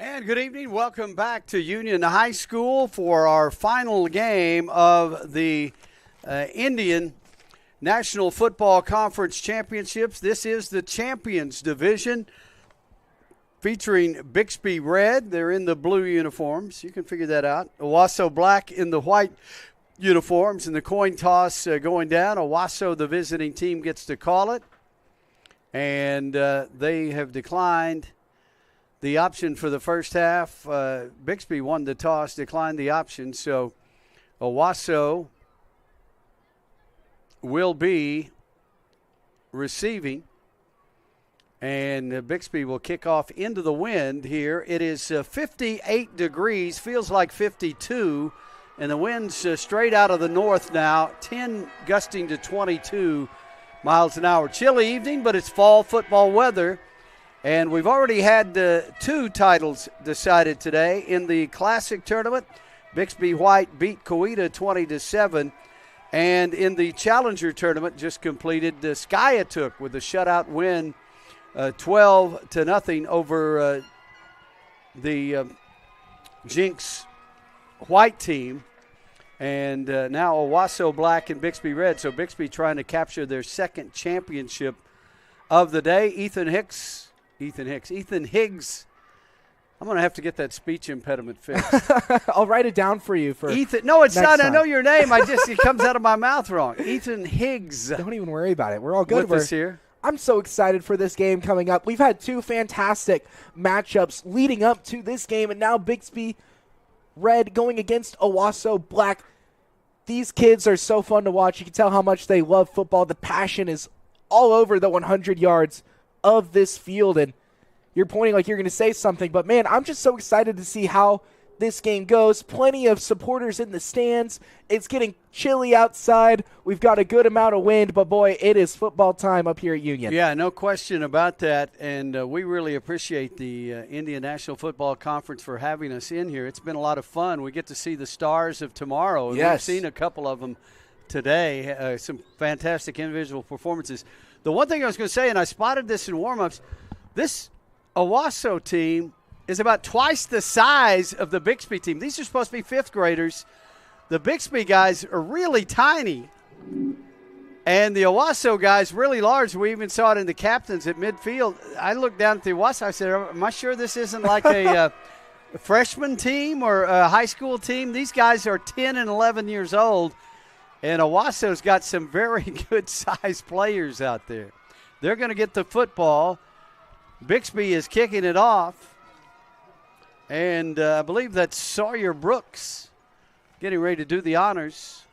And good evening. Welcome back to Union High School for our final game of the Indian National Football Conference Championships. This is the Champions Division featuring Bixby Red. They're in the blue uniforms. You can figure that out. Owasso Black in the white uniforms, and the coin toss going down. Owasso, the visiting team, gets to call it, and they have declined the option for the first half. Bixby won the toss, declined the option. So Owasso will be receiving, and Bixby will kick off into the wind here. It is 58 degrees, feels like 52, and the wind's straight out of the north now, 10 gusting to 22 miles an hour. Chilly evening, but it's fall football weather. And we've already had 2 titles decided today. In the Classic Tournament, Bixby White beat Coweta 20-7. And in the Challenger Tournament, just completed, Skiatook with a shutout win, 12-0 over the Jinx White team. And now Owasso Black and Bixby Red. So Bixby trying to capture their second championship of the day. Ethan Higgs. I'm going to have to get that speech impediment fixed. I'll write it down for you. For Ethan. No, it's not. Time. I know your name. It comes out of my mouth wrong. Ethan Higgs. Don't even worry about it. We're all good with us here. I'm so excited for this game coming up. We've had 2 fantastic matchups leading up to this game, and now Bixby Red going against Owasso Black. These kids are so fun to watch. You can tell how much they love football. The passion is all over the 100 yards of this field, and you're pointing like you're going to say something, but man, I'm just so excited to see how this game goes. Plenty of supporters in the stands. It's getting chilly outside. We've got a good amount of wind, but boy, it is football time up here at Union. Yeah, no question about that, and we really appreciate the Indian National Football Conference for having us in here. It's been a lot of fun. We get to see the stars of tomorrow, and yes, we've seen a couple of them today. Some fantastic individual performances. The one thing I was going to say, and I spotted this in warm-ups, this Owasso team is about twice the size of the Bixby team. These are supposed to be 5th graders. The Bixby guys are really tiny, and the Owasso guys really large. We even saw it in the captains at midfield. I looked down at the Owasso. I said, am I sure this isn't like a freshman team or a high school team? These guys are 10 and 11 years old. And Owasso's got some very good-sized players out there. They're going to get the football. Bixby is kicking it off. And I believe that's Sawyer Brooks getting ready to do the honors.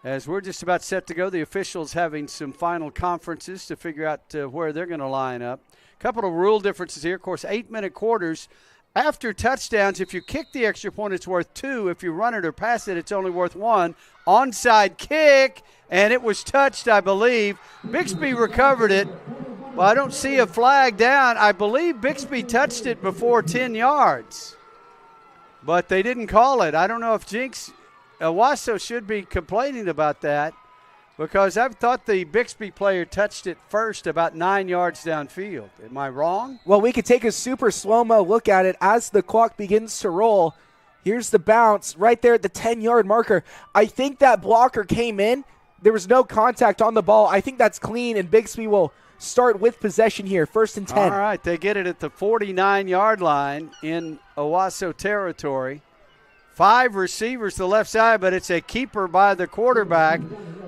As we're just about set to go, the officials having some final conferences to figure out where they're going to line up. A couple of rule differences here. Of course, 8-minute quarters. After touchdowns, if you kick the extra point, it's worth 2. If you run it or pass it, it's only worth 1. Onside kick, and it was touched, I believe. Bixby recovered it. Well, I don't see a flag down. I believe Bixby touched it before 10 yards, but they didn't call it. I don't know if Owasso should be complaining about that, because I thought the Bixby player touched it first about 9 yards downfield. Am I wrong? Well, we could take a super slow-mo look at it as the clock begins to roll. Here's the bounce right there at the 10-yard marker. I think that blocker came in. There was no contact on the ball. I think that's clean, and Bixby will start with possession here, 1st and 10. All right, they get it at the 49-yard line in Owasso territory. 5 receivers to the left side, but it's a keeper by the quarterback,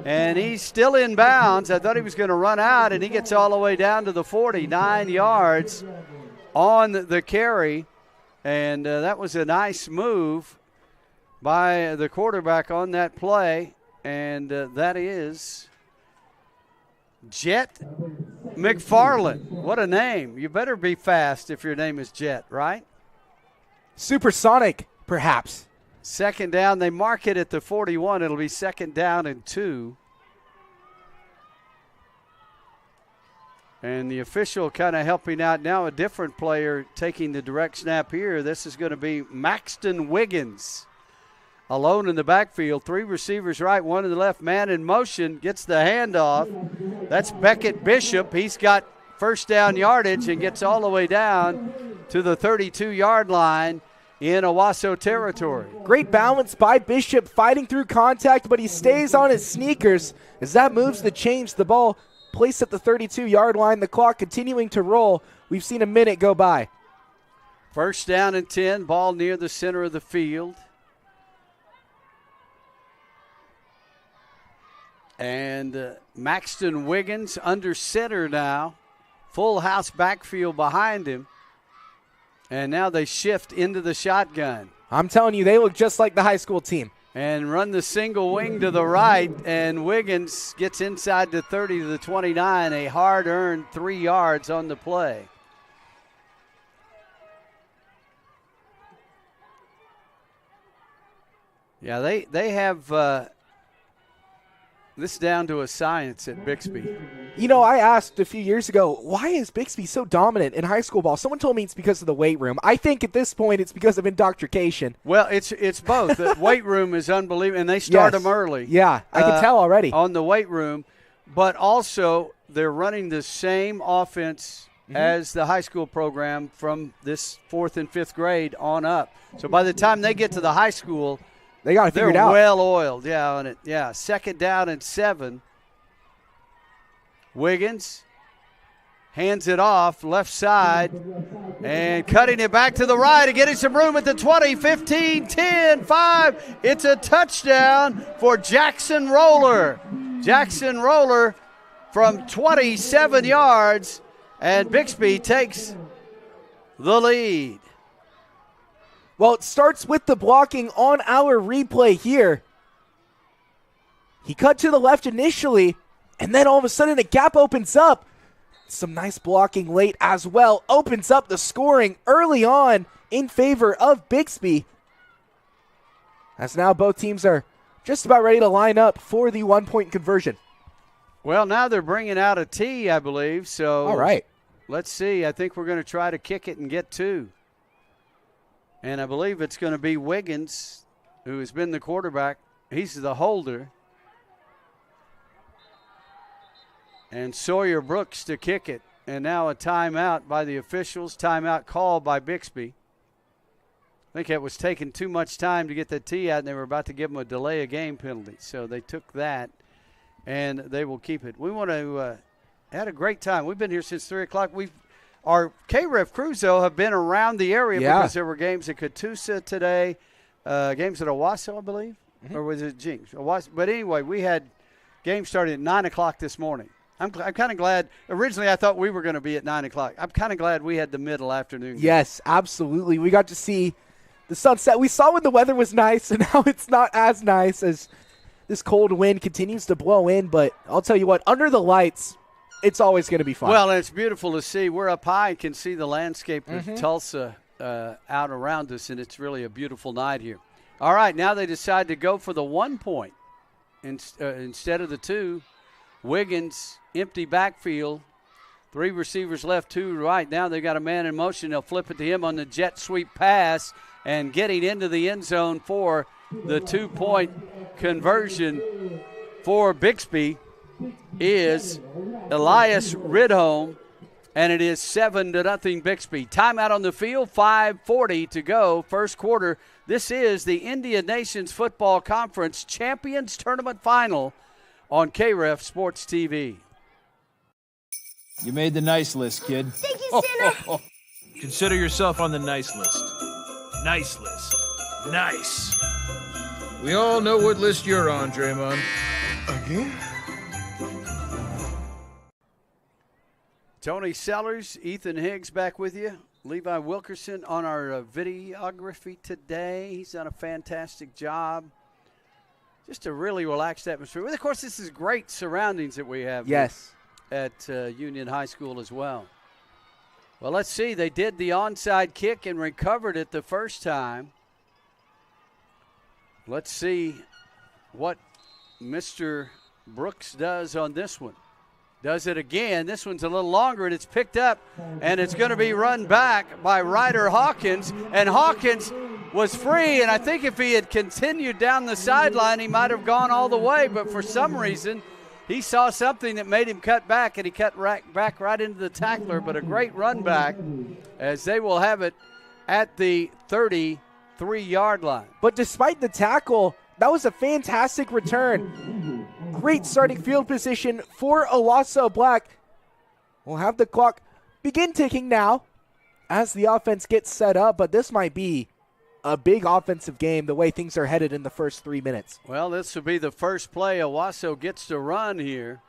and he's still in bounds. I thought he was going to run out, and he gets all the way down to the 49 yards on the carry, and that was a nice move by the quarterback on that play, and that is Jet McFarland. What a name. You better be fast if your name is Jet, right? Supersonic, perhaps. 2nd down. They mark it at the 41. It'll be 2nd down and 2. And the official kind of helping out now, a different player taking the direct snap here. This is going to be Maxton Wiggins. Alone in the backfield, 3 receivers right, 1 in the left. Man in motion, gets the handoff. That's Beckett Bishop. He's got first down yardage and gets all the way down to the 32-yard line in Owasso territory. Great balance by Bishop, fighting through contact, but he stays on his sneakers as that moves the chains. The ball placed at the 32-yard line, the clock continuing to roll. We've seen a minute go by. First down and 10, ball near the center of the field. And Maxton Wiggins under center now. Full house backfield behind him. And now they shift into the shotgun. I'm telling you, they look just like the high school team. And run the single wing to the right, and Wiggins gets inside the 30 to the 29, a hard-earned 3 yards on the play. Yeah, they have this down to a science at Bixby. You know, I asked a few years ago, why is Bixby so dominant in high school ball? Someone told me it's because of the weight room. I think at this point it's because of indoctrination. Well, it's both. The weight room is unbelievable, and they start them early. Yeah, I can tell already. On the weight room, but also they're running the same offense as the high school program from this 4th and 5th grade on up. So by the time they get to the high school, they got to figure it out. They're well oiled, on it. Yeah, 2nd down and 7. Wiggins hands it off left side and cutting it back to the right and getting some room at the 20, 15, 10, 5. It's a touchdown for Jackson Roller. Jackson Roller from 27 yards, and Bixby takes the lead. Well, it starts with the blocking on our replay here. He cut to the left initially, and then all of a sudden a gap opens up. Some nice blocking late as well. Opens up the scoring early on in favor of Bixby. As now both teams are just about ready to line up for the 1-point conversion. Well, now they're bringing out a tee, I believe. So all right. Let's see. I think we're going to try to kick it and get 2. And I believe it's going to be Wiggins, who has been the quarterback. He's the holder. And Sawyer Brooks to kick it. And now a timeout by the officials. Timeout called by Bixby. I think it was taking too much time to get the tee out, and they were about to give them a delay of game penalty. So they took that, and they will keep it. We want to had a great time. We've been here since 3 o'clock. Our KREF crews, though, have been around the area because there were games at Catoosa today, games at Owasso, I believe, or was it Jinx? Owasso. But anyway, we had games started at 9 o'clock this morning. I'm kind of glad. Originally, I thought we were going to be at 9 o'clock. I'm kind of glad we had the middle afternoon game. Yes, absolutely. We got to see the sunset. We saw when the weather was nice, and now it's not as nice as this cold wind continues to blow in. But I'll tell you what, under the lights, it's always going to be fun. Well, and it's beautiful to see. We're up high and can see the landscape of Tulsa out around us, and it's really a beautiful night here. All right, now they decide to go for the 1 point instead of the 2. Wiggins, empty backfield. 3 receivers left, 2 right. Now they've got a man in motion. They'll flip it to him on the jet sweep pass, and getting into the end zone for the 2-point conversion for Bixby is Elias Ridholm, and it is 7-0 Bixby. Timeout on the field, 5:40 to go, first quarter. This is the Indian Nations Football Conference Champions Tournament Final on KREF Sports TV. You made the nice list, kid. Thank you, Santa. Consider yourself on the nice list. Nice list. Nice. We all know what list you're on, Draymond. Again? Tony Sellers, Ethan Higgs back with you. Levi Wilkerson on our videography today. He's done a fantastic job. Just a really relaxed atmosphere. Well, of course, this is great surroundings that we have at Union High School as well. Well, let's see. They did the onside kick and recovered it the first time. Let's see what Mr. Brooks does on this one. Does it again. This one's a little longer, and it's picked up, and it's going to be run back by Ryder Hawkins. And Hawkins was free, and I think if he had continued down the sideline, he might have gone all the way. But for some reason, he saw something that made him cut back, and he cut back right into the tackler, but a great run back as they will have it at the 33-yard line. But despite the tackle, that was a fantastic return. Great starting field position for Owasso Black. We'll have the clock begin ticking now as the offense gets set up, but this might be a big offensive game the way things are headed in the first 3 minutes. Well, this will be the first play Owasso gets to run here.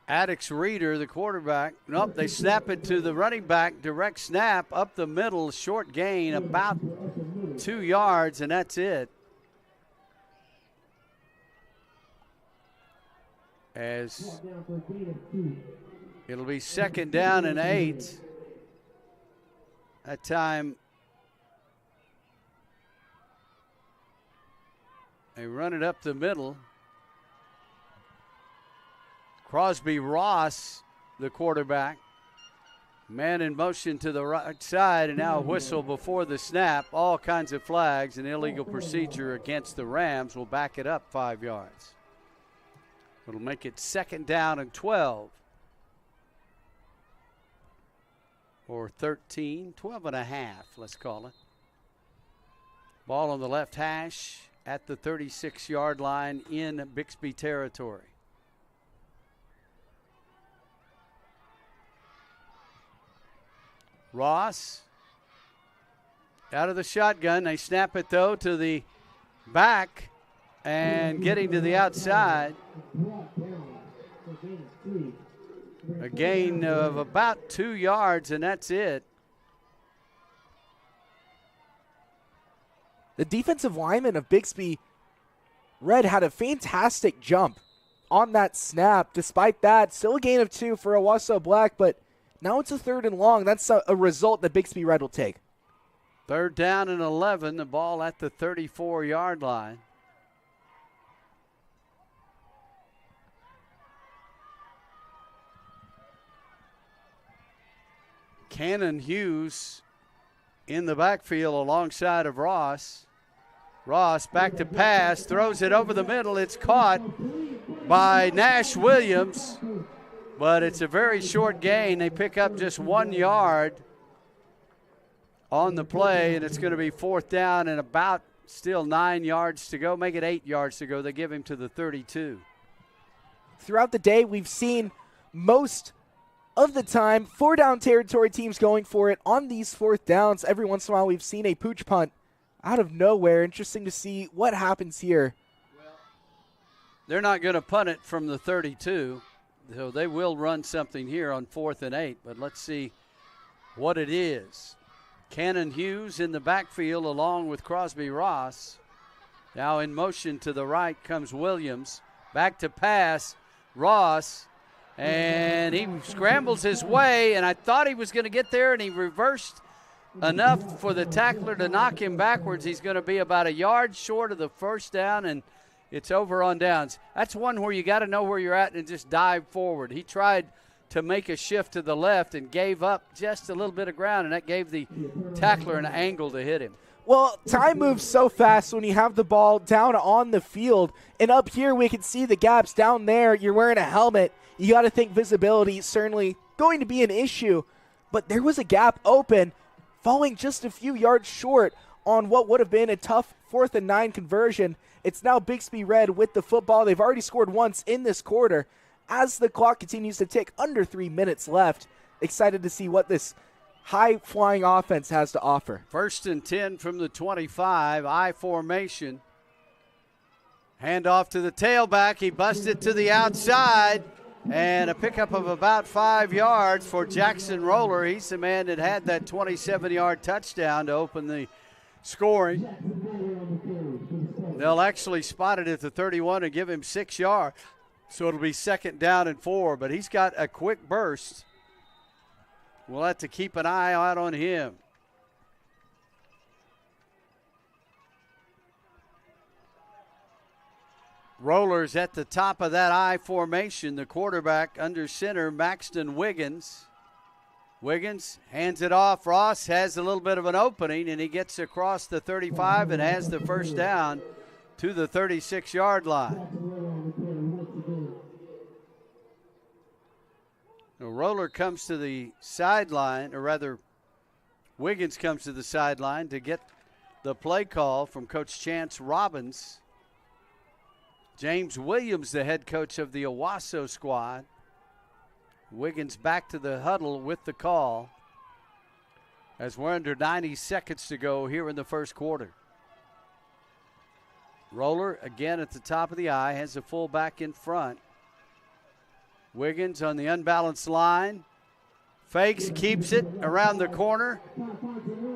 Addix Reeder, the quarterback. Nope, they snap it to the running back. Direct snap up the middle, short gain, about 2 yards, and that's it. As it'll be 2nd down and 8. That time they run it up the middle. Crosby Ross, the quarterback. Man in motion to the right side, and now a whistle before the snap. All kinds of flags. An illegal procedure against the Rams will back it up 5 yards. It'll make it 2nd down and 12. Or 13, 12 and a half, let's call it. Ball on the left hash at the 36-yard line in Bixby territory. Ross out of the shotgun. They snap it, though, to the back and getting to the outside. A gain of about 2 yards, and that's it. The defensive lineman of Bixby Red had a fantastic jump on that snap. Despite that, still a gain of 2 for Owasso Black, but now it's a 3rd and long. That's a result that Bixby Red will take. 3rd down and 11, the ball at the 34-yard line. Cannon Hughes in the backfield alongside of Ross. Ross back to pass, throws it over the middle. It's caught by Nash Williams, but it's a very short gain. They pick up just 1 yard on the play, and it's going to be 4th down and about still 9 yards to go. Make it 8 yards to go. They give him to the 32. Throughout the day, we've seen most of the time 4-down territory teams going for it on these 4th downs. Every once in a while, we've seen a pooch punt out of nowhere. Interesting to see what happens here. They're not going to punt it from the 32, so they will run something here on 4th and 8, but let's see what it is. Cannon Hughes in the backfield along with Crosby Ross. Now in motion to the right comes Williams. Back to pass, Ross, and he scrambles his way, and I thought he was going to get there, and he reversed enough for the tackler to knock him backwards. He's going to be about a yard short of the 1st down, and it's over on downs. That's one where you got to know where you're at and just dive forward. He tried to make a shift to the left and gave up just a little bit of ground, and that gave the tackler an angle to hit him. Well, time moves so fast when you have the ball down on the field, and up here we can see the gaps. Down there, you're wearing a helmet. You got to think visibility is certainly going to be an issue, but there was a gap open, falling just a few yards short on what would have been a tough 4th and 9 conversion. It's now Bixby Red with the football. They've already scored once in this quarter. As the clock continues to tick, under 3 minutes left. Excited to see what this high-flying offense has to offer. 1st and 10 from the 25, I formation. Hand off to the tailback. He busted to the outside. And a pickup of about 5 yards for Jackson Roller. He's the man that had that 27-yard touchdown to open the scoring. They'll actually spot it at the 31 and give him 6 yards. So it'll be 2nd down and 4. But he's got a quick burst. We'll have to keep an eye out on him. Rollers at the top of that I formation. The quarterback under center, Maxton Wiggins. Wiggins hands it off. Ross has a little bit of an opening, and he gets across the 35 and has the 1st down to the 36-yard line. The Roller comes to the sideline, or rather, Wiggins comes to the sideline to get the play call from Coach Chance Robbins. James Williams, the head coach of the Owasso squad. Wiggins back to the huddle with the call as we're under 90 seconds to go here in the first quarter. Roller again at the top of the eye, has the fullback in front. Wiggins on the unbalanced line. Fakes, keeps it around the corner.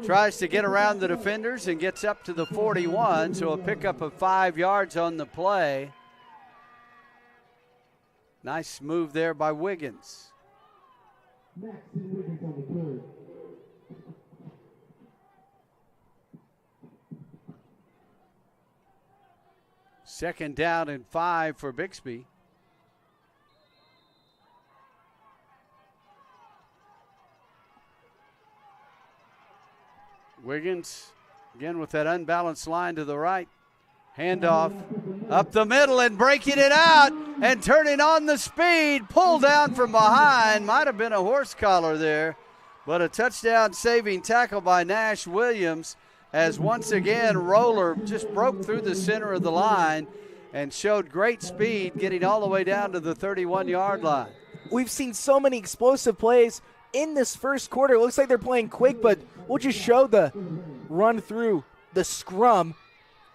Tries to get around the defenders and gets up to the 41, so a pickup of 5 yards on the play. Nice move there by Wiggins. Second down and 5 for Bixby. Wiggins again with that unbalanced line to the right. Handoff up the middle and breaking it out and turning on the speed. Pull down from behind. Might have been a horse collar there, but a touchdown saving tackle by Nash Williams as once again Roller just broke through the center of the line and showed great speed getting all the way down to the 31-yard line. We've seen so many explosive plays in this first quarter. It looks like they're playing quick, but we'll just show the run through the scrum,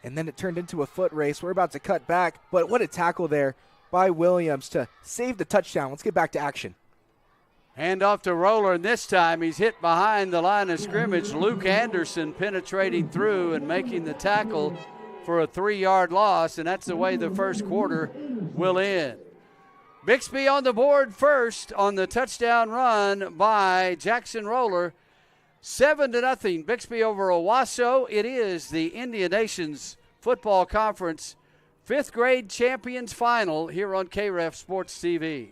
and then it turned into a foot race. We're about to cut back, but what a tackle there by Williams to save the touchdown. Let's get back to action. Hand off to Roller, and this time he's hit behind the line of scrimmage. Luke Anderson penetrating through and making the tackle for a 3-yard loss, and that's the way the first quarter will end. Bixby on the board first on the touchdown run by Jackson Roller. 7-0, Bixby over Owasso. It is the Indian Nations Football Conference 5th grade champions final here on KREF Sports TV.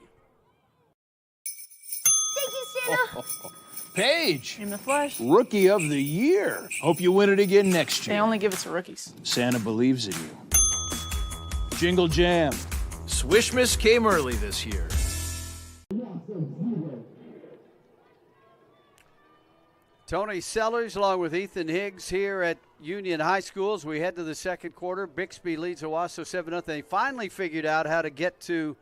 Thank you, Santa. Paige, In the flesh. Rookie of the Year. Hope you win it again next They year. only give it to rookies. Santa believes in you. Jingle Jam. Swishmas came early this year. Tony Sellers along with Ethan Higgs here at Union High School as we head to the second quarter. Bixby leads Owasso 7-0. They finally figured out how to get to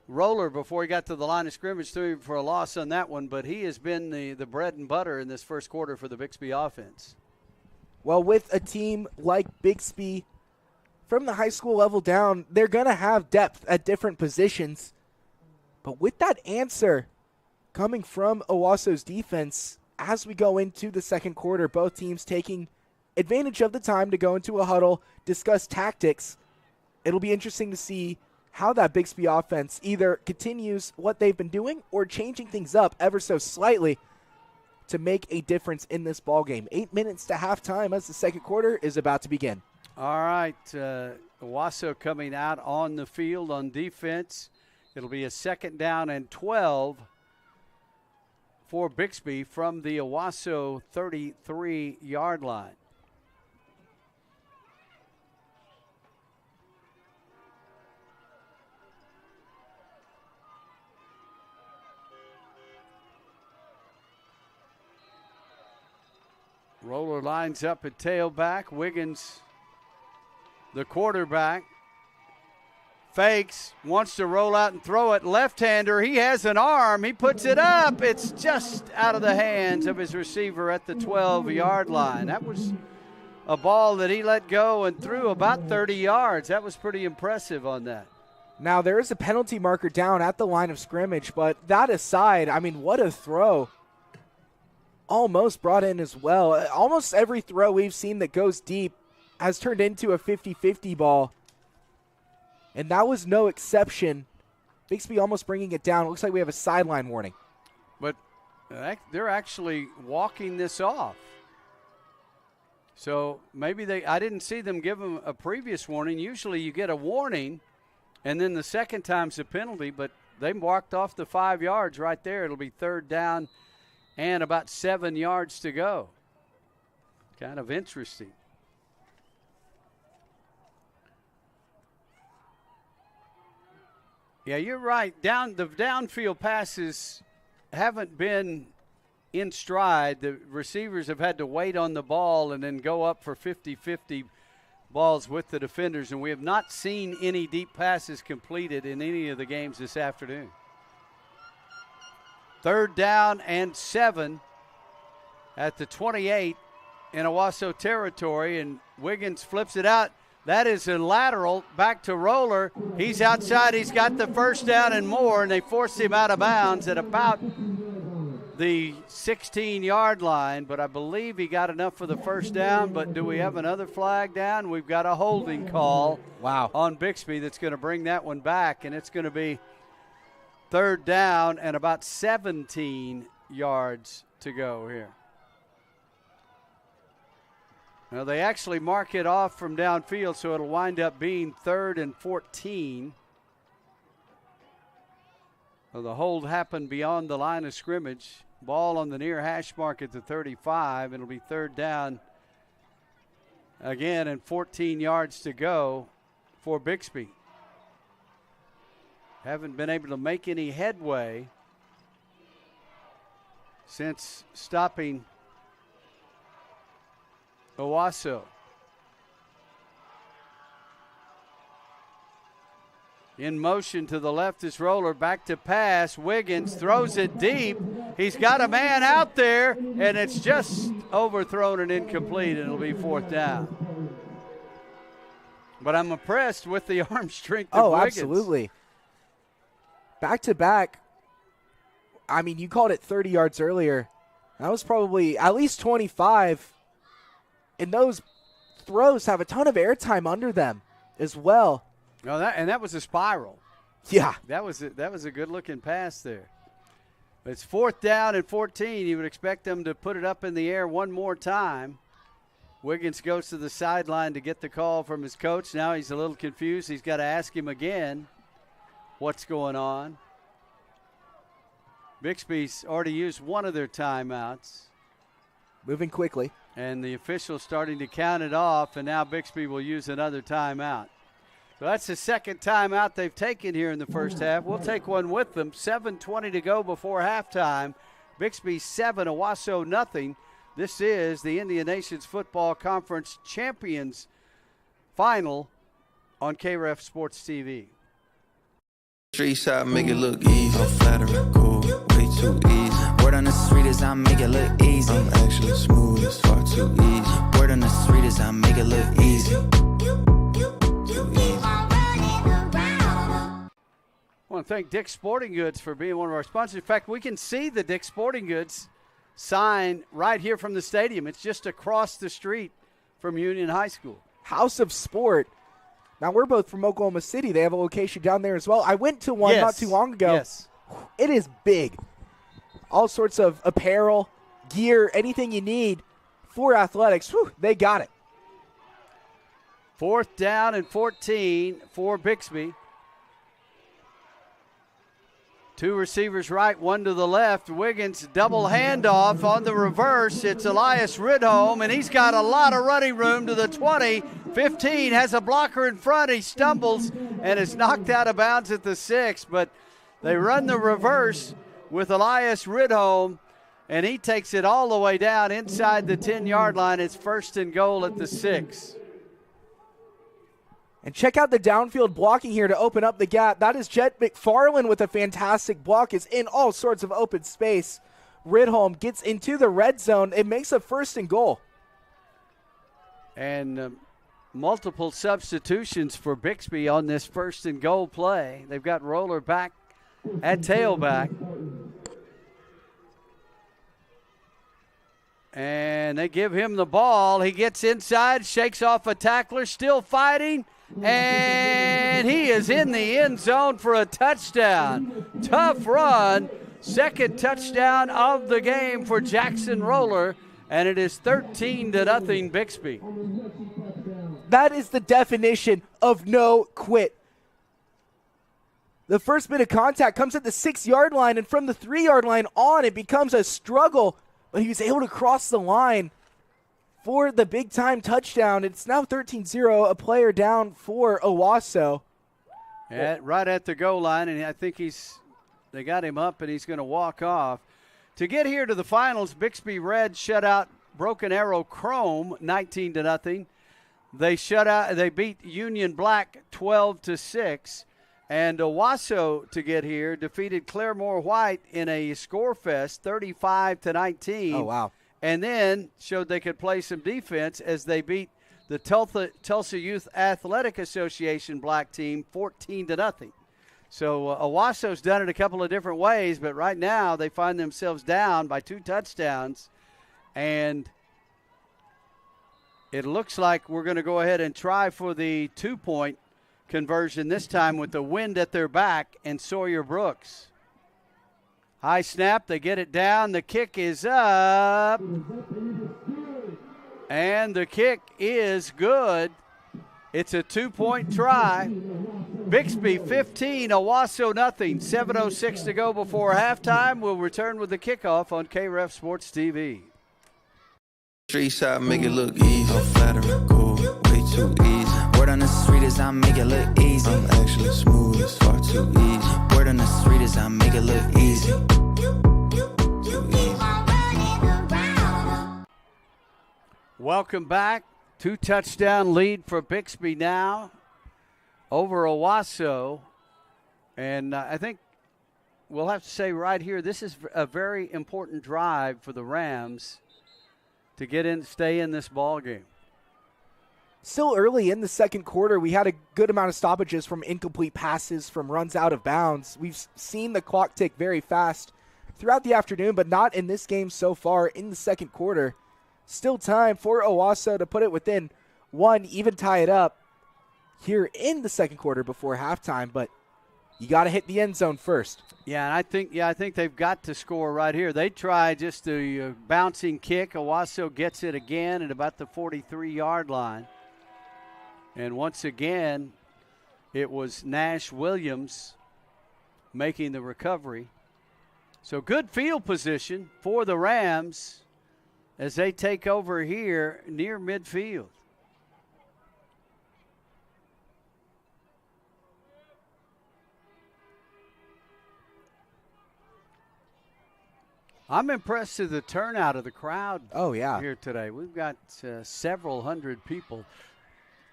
Roller before he got to the line of scrimmage, threw him for a loss on that one, but he has been the bread and butter in this first quarter for the Bixby offense. Well, with a team like Bixby, from the high school level down, they're going to have depth at different positions. But with that answer coming from Owasso's defense, as we go into the second quarter, both teams taking advantage of the time to go into a huddle, discuss tactics. It'll be interesting to see how that Bixby offense either continues what they've been doing or changing things up ever so slightly to make a difference in this ballgame. 8 minutes to halftime as the second quarter is about to begin. All right, Owasso coming out on the field on defense. It'll be a 2nd down and 12 for Bixby from the Owasso 33-yard line. Roller lines up at tailback. Wiggins, the quarterback, fakes, wants to roll out and throw it. Left-hander, he has an arm. He puts it up. It's just out of the hands of his receiver at the 12-yard line. That was a ball that he let go and threw about 30 yards. That was pretty impressive on that. Now, there is a penalty marker down at the line of scrimmage, but that aside, I mean, what a throw. Almost brought in as well. Almost every throw we've seen that goes deep has turned into a 50-50 ball. And that was no exception. Bixby almost bringing it down. It looks like we have a sideline warning. But they're actually walking this off. So maybe I didn't see them give him a previous warning. Usually you get a warning, and then the second time's a penalty, but they walked off the 5 yards right there. It'll be 3rd down and about 7 yards to go. Kind of interesting. Yeah, you're right. The downfield passes haven't been in stride. The receivers have had to wait on the ball and then go up for 50-50 balls with the defenders, and we have not seen any deep passes completed in any of the games this afternoon. 3rd down and 7 at the 28 in Owasso territory, and Wiggins flips it out. That is a lateral back to Roller. He's outside. He's got the first down and more, and they force him out of bounds at about the 16-yard line, but I believe he got enough for the first down. But do we have another flag down? We've got a holding call on Bixby that's going to bring that one back, and it's going to be 3rd down and about 17 yards to go here. Now, they actually mark it off from downfield, so it'll wind up being 3rd and 14. So the hold happened beyond the line of scrimmage. Ball on the near hash mark at the 35. It'll be 3rd down again and 14 yards to go for Bixby. Haven't been able to make any headway since stopping Owasso. In motion to the left is Roller, back to pass. Wiggins throws it deep. He's got a man out there, and it's just overthrown and incomplete, and it'll be 4th down. But I'm impressed with the arm strength of Wiggins. Absolutely. Back to back. I mean, you called it 30 yards earlier. That was probably at least 25. And those throws have a ton of airtime under them as well. No, that was a spiral. Yeah. That was a good-looking pass there. It's 4th down and 14. You would expect them to put it up in the air one more time. Wiggins goes to the sideline to get the call from his coach. Now he's a little confused. He's got to ask him again what's going on. Bixby's already used one of their timeouts. Moving quickly. And the official's starting to count it off, and now Bixby will use another timeout. So that's the second timeout they've taken here in the first half. We'll take one with them. 7:20 to go before halftime. Bixby 7, Owasso nothing. This is the Indian Nations Football Conference Champions Final on KREF Sports TV. Street side make it look easy. I'm flattering, cool, way too easy. Word on the street is I make it look easy. I'm actually smooth, it's far too easy. Word on the street is I make it look easy. Too easy. I want to thank Dick's Sporting Goods for being one of our sponsors. In fact, we can see the Dick's Sporting Goods sign right here from the stadium. It's just across the street from Union High School. House of Sport. Now, we're both from Oklahoma City. They have a location down there as well. I went to one not too long ago. Yes. It is big. All sorts of apparel, gear, anything you need for athletics. Whew, they got it. 4th down and 14 for Bixby. 2 receivers right, 1 to the left. Wiggins double handoff on the reverse. It's Elias Ridholm, and he's got a lot of running room to the 20. 15 has a blocker in front. He stumbles and is knocked out of bounds at the 6, but they run the reverse with Elias Ridholm, and he takes it all the way down inside the 10-yard line. It's 1st and goal at the 6. And check out the downfield blocking here to open up the gap. That is Jet McFarland with a fantastic block. It's in all sorts of open space. Ridholm gets into the red zone. It makes a 1st and goal. And multiple substitutions for Bixby on this 1st and goal play. They've got Roller back at tailback. And they give him the ball. He gets inside, shakes off a tackler, still fighting. And he is in the end zone for a touchdown. Tough run. 2nd touchdown of the game for Jackson Roller. And it is 13-0 Bixby. That is the definition of no quit. The first bit of contact comes at the 6-yard line, and from the 3-yard line on, it becomes a struggle. But he was able to cross the line for the big-time touchdown. It's now 13-0, a player down for Owasso. Right at the goal line, and I think they got him up, and he's going to walk off. To get here to the finals, Bixby Red shut out Broken Arrow Chrome 19-0. They beat Union Black 12-6. And Owasso, to get here, defeated Claremore White in a score fest 35-19. Oh, wow. And then showed they could play some defense as they beat the Tulsa Youth Athletic Association black team 14-0. So Owasso's done it a couple of different ways, but right now they find themselves down by 2 touchdowns. And it looks like we're going to go ahead and try for the 2-point conversion this time with the wind at their back and Sawyer Brooks. High snap, they get it down. The kick is up. And the kick is good. It's a 2-point try. Bixby 15, Owasso nothing. 7:06 to go before halftime. We'll return with the kickoff on KREF Sports TV. Street side make it look easy. I'm flattering, cool, way too easy. Word on the street is I make it look easy. I'm actually smooth, it's far too easy. Word on the street is I make it look easy. Too easy. Welcome back. 2-touchdown lead for Bixby now over Owasso. And I think we'll have to say right here, this is a very important drive for the Rams to stay in this ball game. Still early in the second quarter, we had a good amount of stoppages from incomplete passes, from runs out of bounds. We've seen the clock tick very fast throughout the afternoon, but not in this game so far in the second quarter. Still time for Owasso to put it within 1, even tie it up here in the second quarter before halftime, but you got to hit the end zone first. Yeah, and I think they've got to score right here. They try just a bouncing kick. Owasso gets it again at about the 43-yard line. And once again, it was Nash Williams making the recovery. So good field position for the Rams as they take over here near midfield. I'm impressed with the turnout of the crowd here today. We've got several hundred people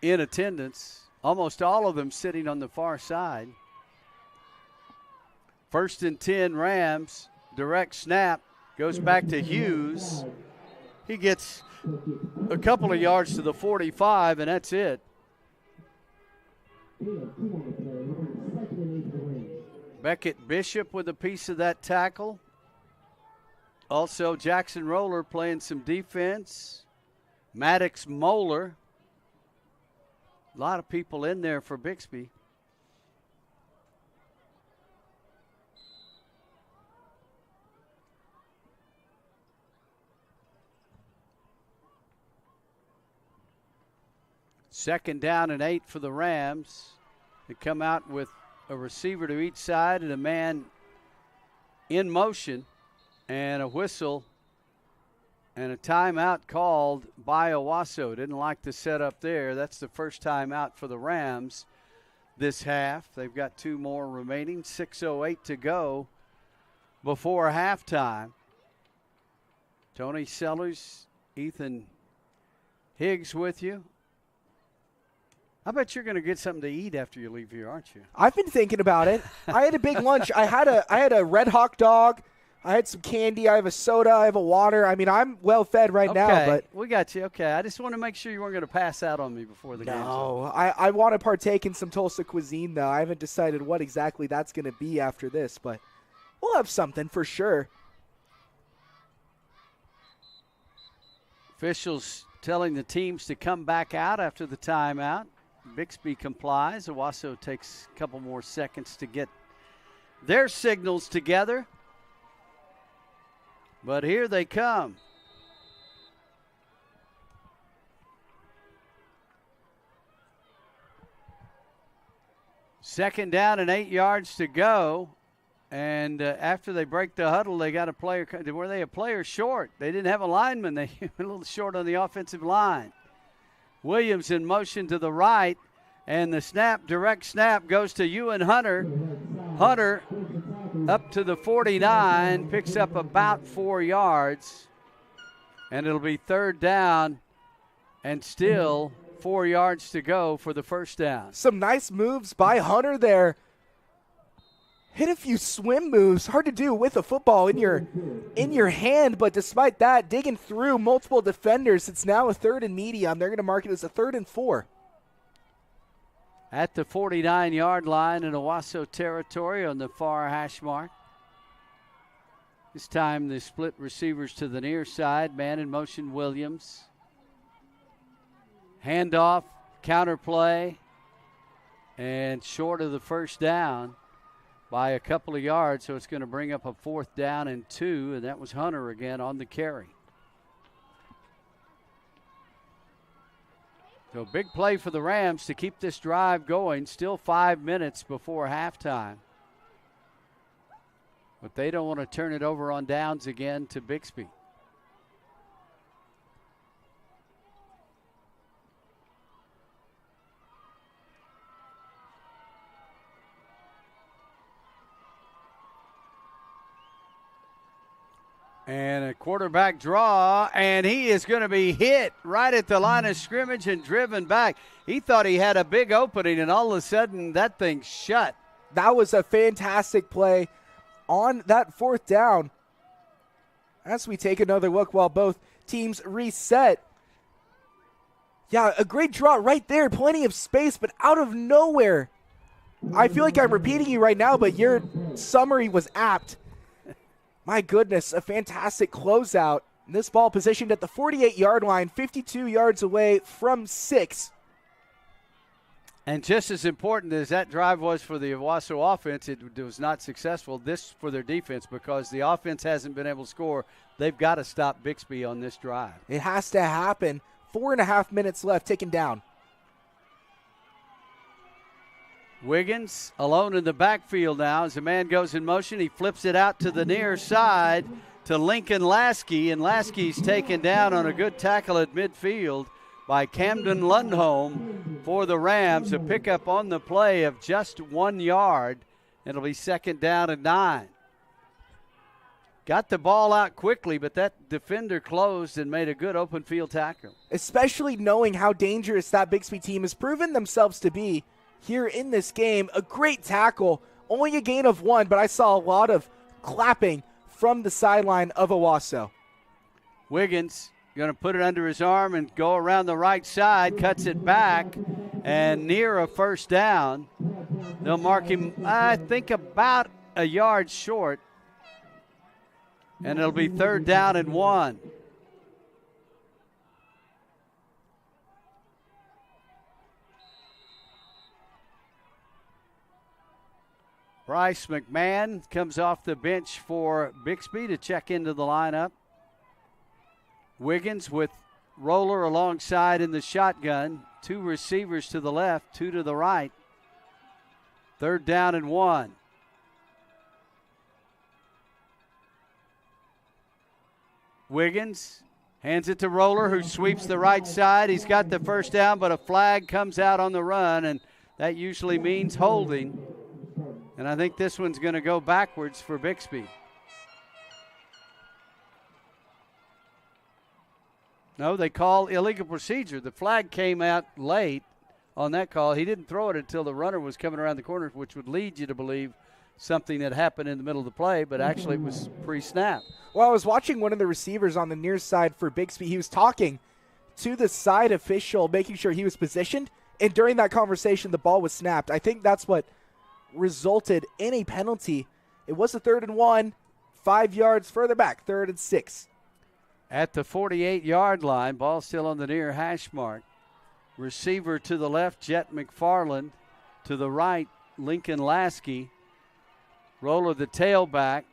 in attendance, almost all of them sitting on the far side. 1st and 10 Rams, direct snap, goes back to Hughes. He gets a couple of yards to the 45, and that's it. Beckett Bishop with a piece of that tackle. Also, Jackson Roller playing some defense. Maddox Moeller. A lot of people in there for Bixby. Second down and 8 for the Rams. They come out with a receiver to each side and a man in motion. And a whistle and a timeout called by Owasso. Didn't like the setup there. That's the first timeout for the Rams this half. They've got 2 more remaining. 6:08 to go before halftime. Tony Sellers, Ethan Higgs with you. I bet you're going to get something to eat after you leave here, aren't you? I've been thinking about it. I had a big lunch. I had a Red Hawk dog. I had some candy. I have a soda. I have a water. I mean, I'm well fed right now. But we got you. Okay, I just want to make sure you weren't going to pass out on me before the game. No, I want to partake in some Tulsa cuisine, though. I haven't decided what exactly that's going to be after this, but we'll have something for sure. Officials telling the teams to come back out after the timeout. Bixby complies. Owasso takes a couple more seconds to get their signals together. But here they come. Second down and 8 yards to go. And after they break the huddle, they got a player. Were they a player short? They didn't have a lineman. They were a little short on the offensive line. Williams in motion to the right. And the snap, direct snap, goes to Ewan Hunter. Hunter up to the 49, picks up about 4 yards. And it'll be third down and still 4 yards to go for the first down. Some nice moves by Hunter there. Hit a few swim moves, hard to do with a football in your hand, but despite that, digging through multiple defenders, it's now a 3rd and medium. They're going to mark it as a 3rd and 4. At the 49-yard line in Owasso territory on the far hash mark. This time the split receivers to the near side. Man in motion, Williams. Handoff, counter play, and short of the first down by a couple of yards, so it's going to bring up a 4th down and 2, and that was Hunter again on the carry. So big play for the Rams to keep this drive going. Still 5 minutes before halftime. But they don't want to turn it over on downs again to Bixby. And a quarterback draw, and he is going to be hit right at the line of scrimmage and driven back. He thought he had a big opening, and all of a sudden that thing shut. That was a fantastic play on that 4th down. As we take another look while both teams reset. Yeah, a great draw right there. Plenty of space, but out of nowhere. I feel like I'm repeating you right now, but your summary was apt. My goodness, a fantastic closeout. This ball positioned at the 48-yard line, 52 yards away from 6. And just as important as that drive was for the Owasso offense, it was not successful. This for their defense, because the offense hasn't been able to score. They've got to stop Bixby on this drive. It has to happen. 4.5 minutes left, ticking down. Wiggins alone in the backfield now as the man goes in motion. He flips it out to the near side to Lincoln Lasky, and Lasky's taken down on a good tackle at midfield by Camden Lundholm for the Rams. A pickup on the play of just 1 yard. It'll be 2nd down and 9. Got the ball out quickly, but that defender closed and made a good open field tackle. Especially knowing how dangerous that Bixby team has proven themselves to be here in this game. A great tackle, only a gain of 1, but I saw a lot of clapping from the sideline of Owasso. Wiggins going to put it under his arm and go around the right side, cuts it back, and near a first down. They'll mark him, I think, about a yard short, and it'll be 3rd down and 1. Bryce McMahon comes off the bench for Bixby to check into the lineup. Wiggins with Roller alongside in the shotgun. 2 receivers to the left, 2 to the right. 3rd down and 1. Wiggins hands it to Roller, who sweeps the right side. He's got the first down, but a flag comes out on the run, and that usually means holding. And I think this one's going to go backwards for Bixby. No, they call illegal procedure. The flag came out late on that call. He didn't throw it until the runner was coming around the corner, which would lead you to believe something had happened in the middle of the play, but actually it was pre-snap. Well, I was watching one of the receivers on the near side for Bixby. He was talking to the side official, making sure he was positioned, and during that conversation, the ball was snapped. I think that's what resulted in a penalty. It was a 3rd and 1, 5 yards further back, 3rd and 6. At the 48-yard line, ball still on the near hash mark. Receiver to the left, Jet McFarland. To the right, Lincoln Lasky. Roller the tailback.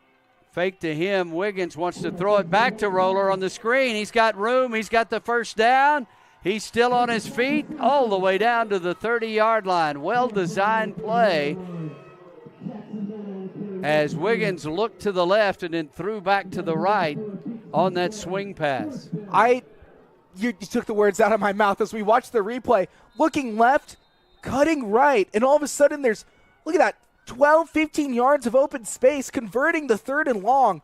Fake to him. Wiggins wants to throw it back to Roller on the screen. He's got room. He's got the first down. He's still on his feet all the way down to the 30-yard line. Well-designed play as Wiggins looked to the left and then threw back to the right on that swing pass. You took the words out of my mouth as we watched the replay. Looking left, cutting right, and all of a sudden there's, look at that, 12, 15 yards of open space, converting the 3rd and long.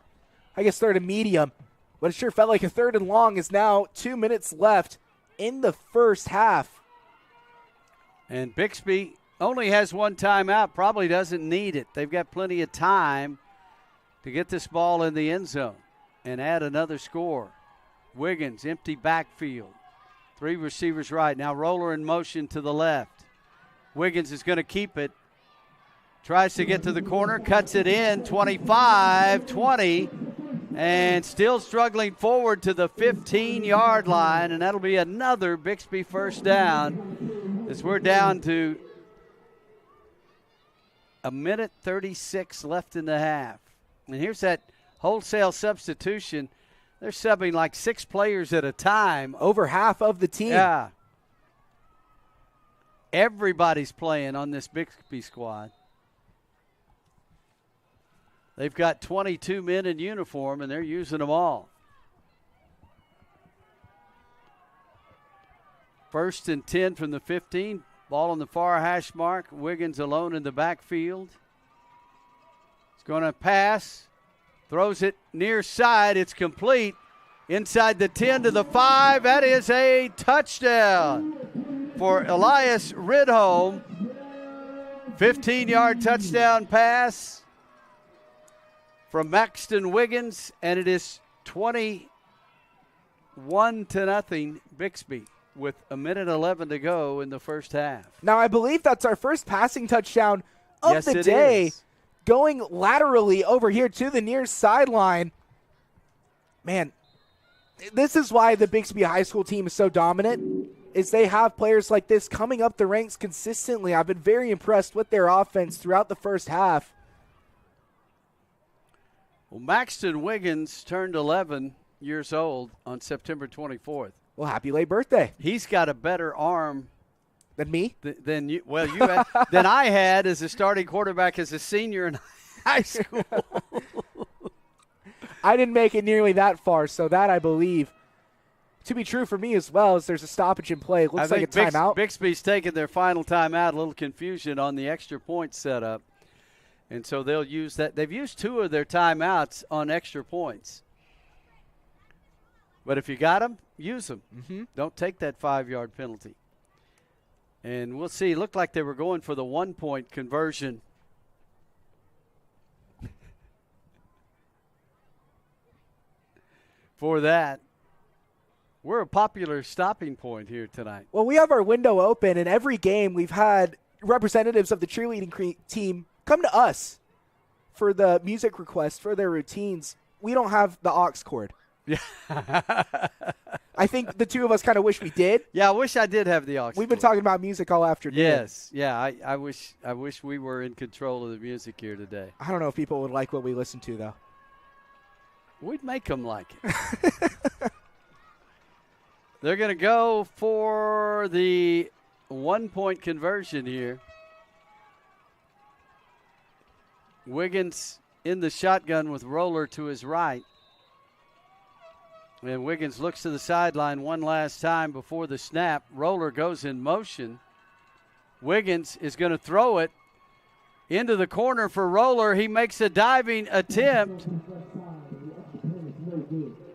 I guess 3rd and medium, but it sure felt like a 3rd and long is now 2 minutes left in the first half. And Bixby only has one timeout, probably doesn't need it. They've got plenty of time to get this ball in the end zone and add another score. Wiggins, empty backfield. 3 receivers right. Now Roller in motion to the left. Wiggins is going to keep it. Tries to get to the corner, cuts it in, 25-20, and still struggling forward to the 15-yard line, and that'll be another Bixby first down as we're down to a minute 36 left in the half. And here's that wholesale substitution. They're subbing like 6 players at a time. Over half of the team. Yeah. Everybody's playing on this Bixby squad. They've got 22 men in uniform, and they're using them all. 1st and 10 from the 15. Ball on the far hash mark. Wiggins alone in the backfield. He's going to pass. Throws it near side. It's complete. Inside the 10 to the 5. That is a touchdown for Elias Ridholm. 15-yard touchdown pass from Maxton Wiggins, and it is 21-0 Bixby with a minute 11 to go in the first half. Now, I believe that's our first passing touchdown of the day. Is. Going laterally over here to the near sideline. Man, this is why the Bixby High School team is so dominant, is they have players like this coming up the ranks consistently. I've been very impressed with their offense throughout the first half. Well, Maxton Wiggins turned 11 years old on September 24th. Well, happy late birthday. He's got a better arm than me? Than you. Well, you had, than I had as a starting quarterback as a senior in high school. I didn't make it nearly that far, so that I believe to be true for me as well, as there's a stoppage in play. It looks like a timeout. Bixby's taking their final timeout. A little confusion on the extra point setup. And so they'll use that. They've used 2 of their timeouts on extra points. But if you got them, use them. Mm-hmm. Don't take that 5-yard penalty. And we'll see. It looked like they were going for the 1-point conversion. For that. We're a popular stopping point here tonight. Well, we have our window open, and every game we've had representatives of the cheerleading team come to us for the music requests for their routines. We don't have the aux cord. Yeah. I think the 2 of us kind of wish we did. Yeah, I wish I did have the aux We've been cord. talking about music all afternoon. Yes. Yeah, I wish we were in control of the music here today. I don't know if people would like what we listen to, though. We'd make them like it. They're going to go for the 1-point conversion here. Wiggins in the shotgun with Roller to his right. And Wiggins looks to the sideline one last time before the snap. Roller goes in motion. Wiggins is going to throw it into the corner for Roller. He makes a diving attempt.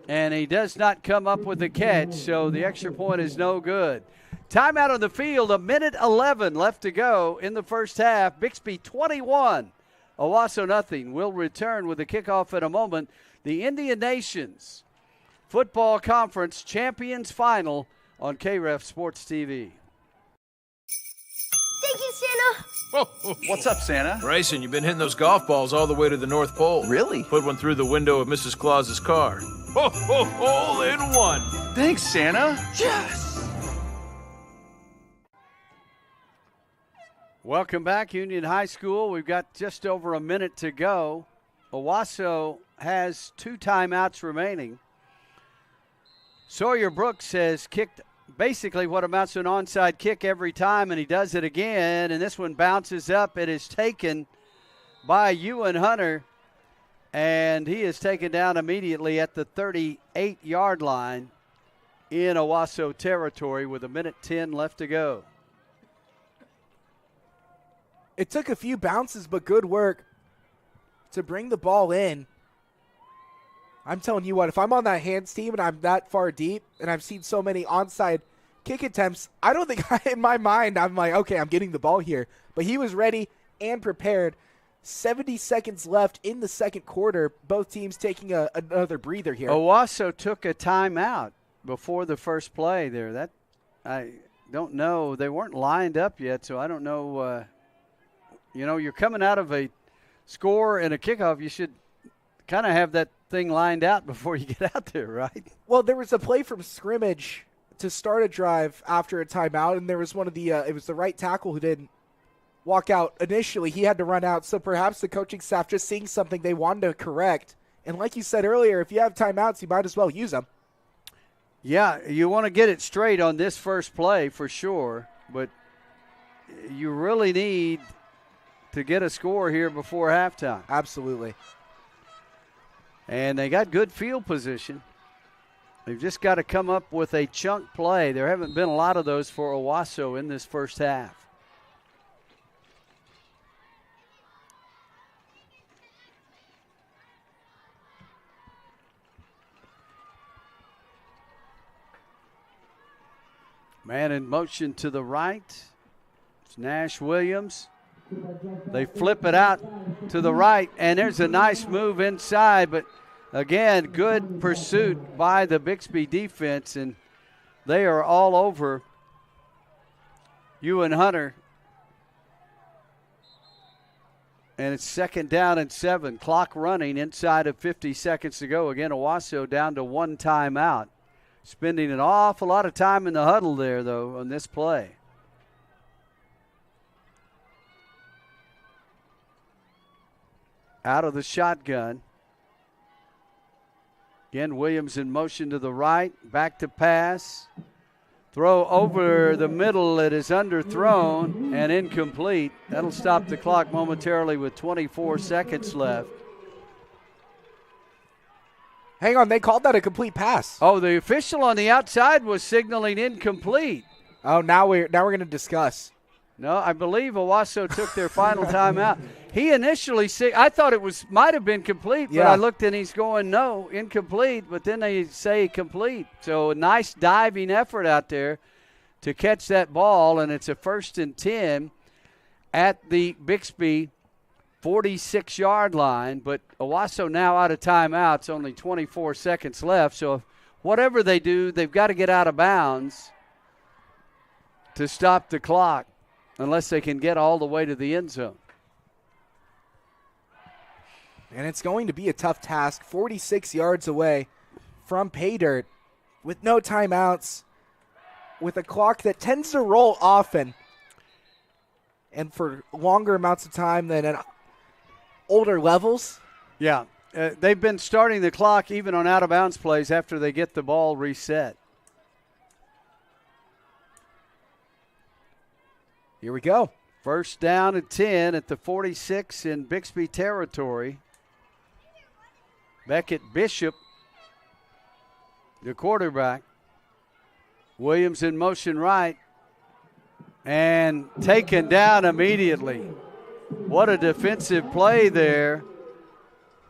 And he does not come up with the catch, so the extra point is no good. Timeout on the field, a minute 11 left to go in the first half. Bixby 21, Owasso nothing. We'll return with the kickoff in a moment. The Indian Nations Football Conference Champions Final on KREF Sports TV. Thank you, Santa. What's up, Santa? Bryson, you've been hitting those golf balls all the way to the North Pole. Really? Put one through the window of Mrs. Claus's car. Ho, ho, hole in one. Thanks, Santa. Yes! Welcome back, Union High School. We've got just over a minute to go. Owasso has 2 timeouts remaining. Sawyer Brooks has kicked basically what amounts to an onside kick every time, and he does it again, and this one bounces up. It is taken by Ewan Hunter, and he is taken down immediately at the 38-yard line in Owasso territory with a minute 10 left to go. It took a few bounces, but good work to bring the ball in. I'm telling you what, if I'm on that hands team and I'm that far deep and I've seen so many onside kick attempts, I don't think in my mind I'm like, okay, I'm getting the ball here. But he was ready and prepared. 70 seconds left in the second quarter. Both teams taking another breather here. Owasso took a timeout before the first play there. That I don't know. They weren't lined up yet, so I don't know. You're coming out of a score and a kickoff. You should kind of have that thing lined out before you get out there, right? Well, there was a play from scrimmage to start a drive after a timeout, and there was one of the it was the right tackle who didn't walk out initially. He had to run out, so perhaps the coaching staff just seeing something they wanted to correct. And like you said earlier, if you have timeouts, you might as well use them. Yeah, you want to get it straight on this first play for sure, but you really need to get a score here before halftime. Absolutely. And they got good field position. They've just got to come up with a chunk play. There haven't been a lot of those for Owasso in this first half. Man in motion to the right. It's Nash Williams. They flip it out to the right, and there's a nice move inside, but again, good pursuit by the Bixby defense, and they are all over Ewan Hunter. And it's 2nd down and 7. Clock running inside of 50 seconds to go. Again, Owasso down to 1 timeout. Spending an awful lot of time in the huddle there, though, on this play. Out of the shotgun. Again, Williams in motion to the right. Back to pass. Throw over the middle. It is underthrown and incomplete. That'll stop the clock momentarily with 24 seconds left. Hang on, they called that a complete pass. Oh, the official on the outside was signaling incomplete. Oh, now we're going to discuss. No, I believe Owasso took their final timeout. He initially I thought it might have been complete, but I looked and he's going, no, incomplete, but then they say complete. So a nice diving effort out there to catch that ball, and it's a 1st and 10 at the Bixby 46-yard line, but Owasso now out of timeouts, only 24 seconds left. So whatever they do, they've got to get out of bounds to stop the clock unless they can get all the way to the end zone. And it's going to be a tough task, 46 yards away from pay dirt with no timeouts, with a clock that tends to roll often and for longer amounts of time than at older levels. Yeah, they've been starting the clock even on out-of-bounds plays after they get the ball reset. Here we go. 1st down and 10 at the 46 in Bixby territory. Beckett Bishop, the quarterback. Williams in motion right and taken down immediately. What a defensive play there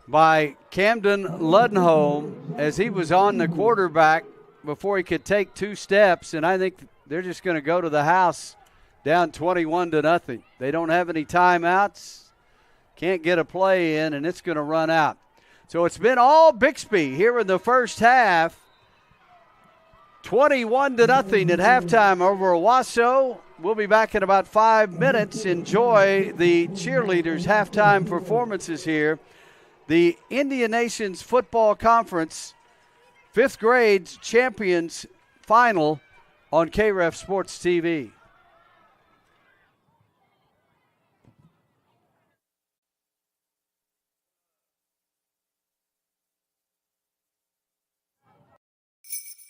by Camden Luddenholm as he was on the quarterback before he could take 2 steps, and I think they're just going to go to the house down 21-0. They don't have any timeouts, can't get a play in, and it's going to run out. So it's been all Bixby here in the first half. 21-0 at halftime over Owasso. We'll be back in about 5 minutes. Enjoy the cheerleaders' halftime performances here. The Indian Nations Football Conference 5th grade champions final on KREF Sports TV.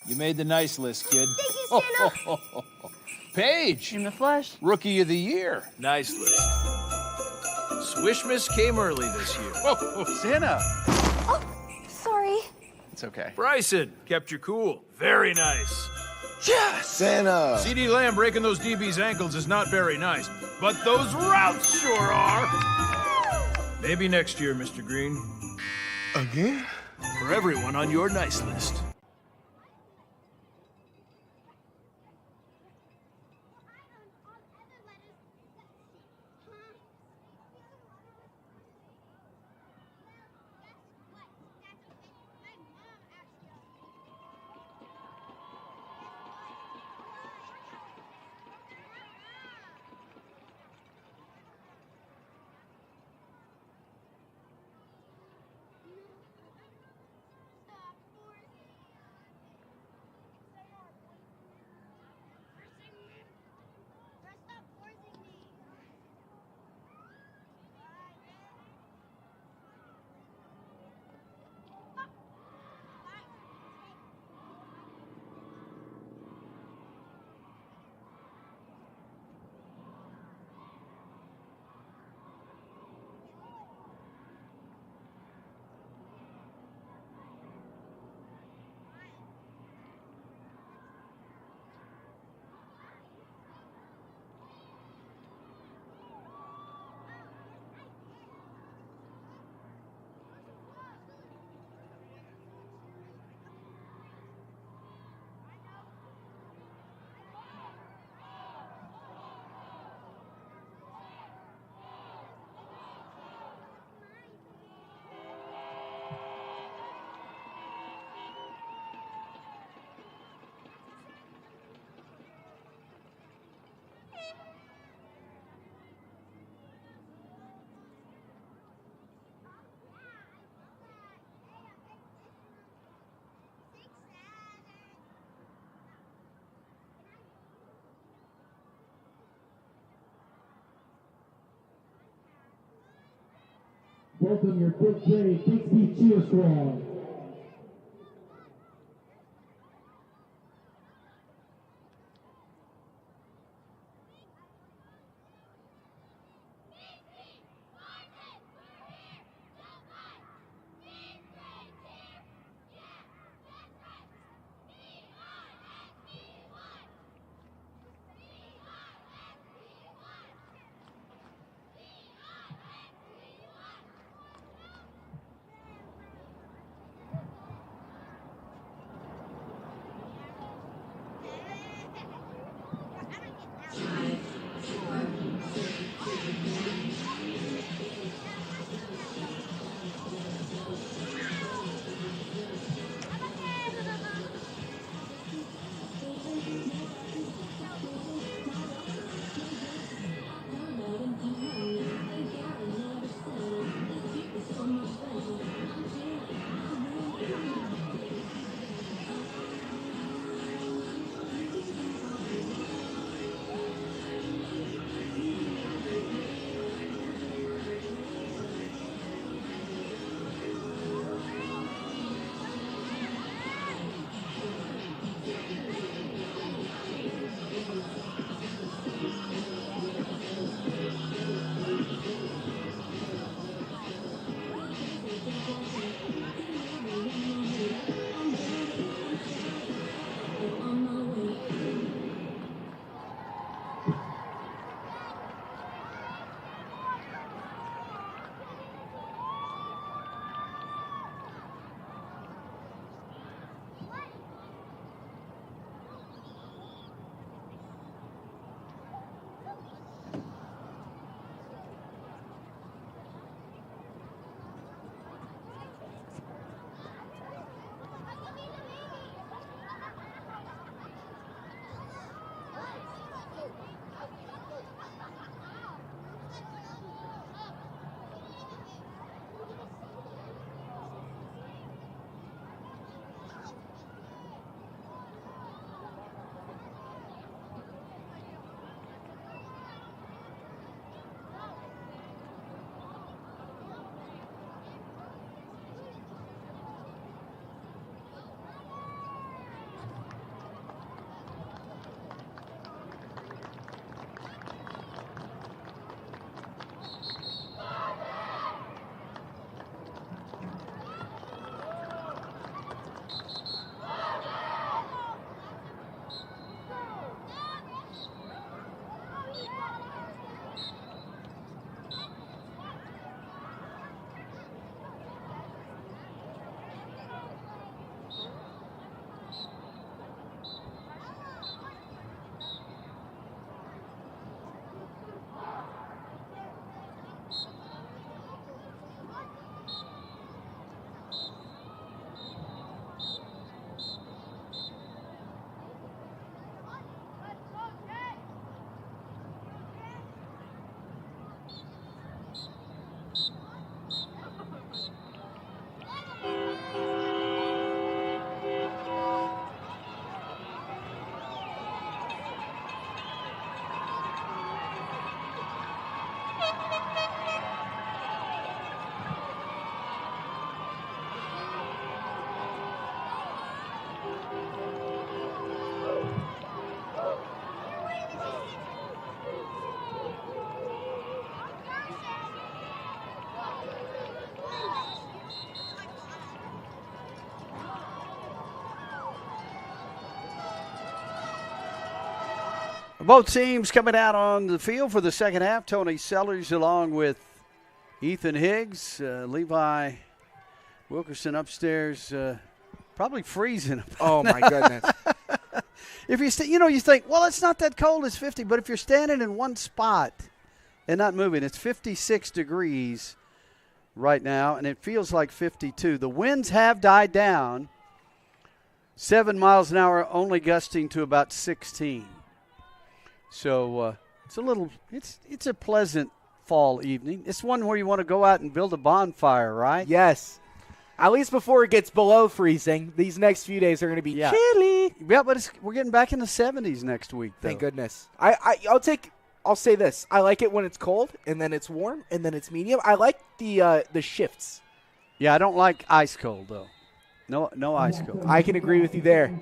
You made the nice list, kid. Thank you, Santa. Paige, In the flesh. Rookie of the Year. Nice list. Swishmas came early this year. Santa. Sorry. It's okay. Bryson kept you cool. Very nice. Yes! Santa! CD Lamb breaking those DB's ankles is not very nice, but those routes sure are. Maybe next year, Mr. Green. Again? For everyone on your nice list. Welcome your fifth grade Bixby cheer squad. Both teams coming out on the field for the second half. Tony Sellers along with Ethan Higgs. Levi Wilkerson upstairs probably freezing. Oh, my goodness. If you think, well, it's not that cold. It's 50. But if you're standing in one spot and not moving, it's 56 degrees right now, and it feels like 52. The winds have died down. 7 miles an hour, only gusting to about 16. So it's a pleasant fall evening. It's one where you want to go out and build a bonfire, right? Yes. At least before it gets below freezing. These next few days are going to be chilly. Yeah, but we're getting back in the 70s next week, though. Thank goodness. I'll say this. I like it when it's cold, and then it's warm, and then it's medium. I like the shifts. Yeah, I don't like ice cold, though. No ice cold. I can agree with you there.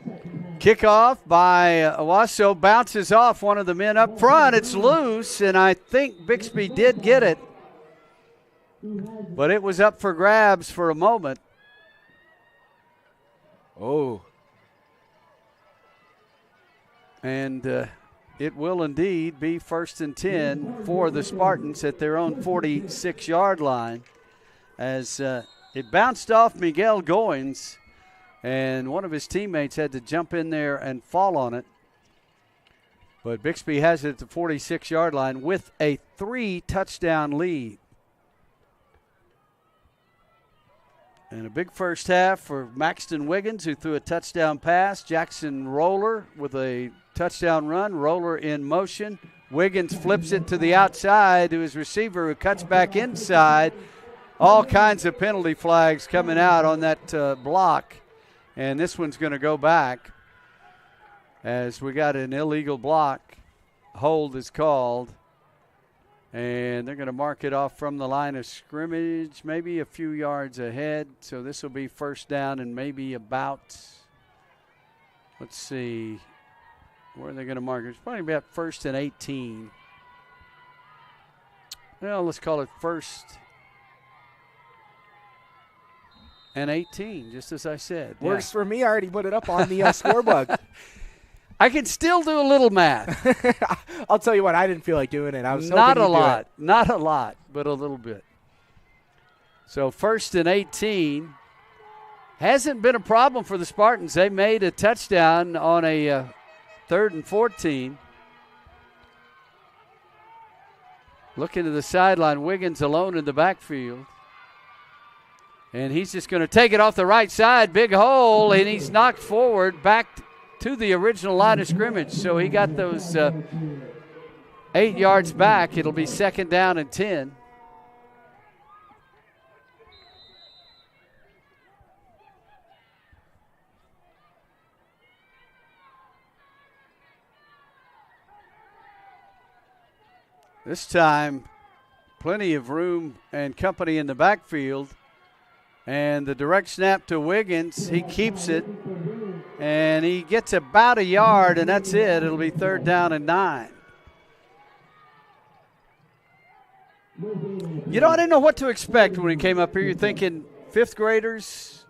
Kickoff by Owasso, bounces off one of the men up front. It's loose, and I think Bixby did get it. But it was up for grabs for a moment. Oh. And it will indeed be 1st and 10 for the Spartans at their own 46-yard line as it bounced off Miguel Goins, and one of his teammates had to jump in there and fall on it. But Bixby has it at the 46-yard line with a 3-touchdown lead. And a big first half for Maxton Wiggins, who threw a touchdown pass. Jackson Roller with a touchdown run. Roller in motion. Wiggins flips it to the outside to his receiver, who cuts back inside. All kinds of penalty flags coming out on that block. And this one's going to go back as we got an illegal block. Hold is called. And they're going to mark it off from the line of scrimmage, maybe a few yards ahead. So this will be 1st down and maybe about, let's see, where are they going to mark it? It's probably about 1st and 18. Well, let's call it 1st and 18, just as I said. Works for me. I already put it up on the scoreboard. I can still do a little math. I'll tell you what, I didn't feel like doing it. I was not hoping not a lot, but a little bit. So 1st and 18 hasn't been a problem for the Spartans. They made a touchdown on a 3rd and 14. Looking to the sideline, Wiggins alone in the backfield. And he's just going to take it off the right side, big hole, and he's knocked forward back to the original line of scrimmage. So he got those 8 yards back. It'll be 2nd down and 10. This time, plenty of room and company in the backfield. And the direct snap to Wiggins, he keeps it. And he gets about a yard, and that's it. It'll be 3rd down and 9. I didn't know what to expect when he came up here. You're thinking 5th graders,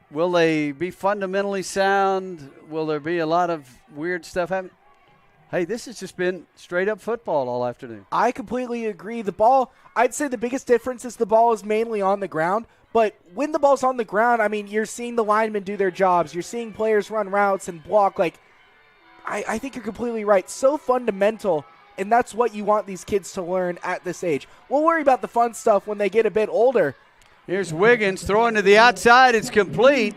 will they be fundamentally sound? Will there be a lot of weird stuff happening? Hey, this has just been straight-up football all afternoon. I completely agree. The ball, I'd say the biggest difference is the ball is mainly on the ground. But when the ball's on the ground, I mean, you're seeing the linemen do their jobs. You're seeing players run routes and block. I think you're completely right. So fundamental, and that's what you want these kids to learn at this age. We'll worry about the fun stuff when they get a bit older. Here's Wiggins throwing to the outside. It's complete.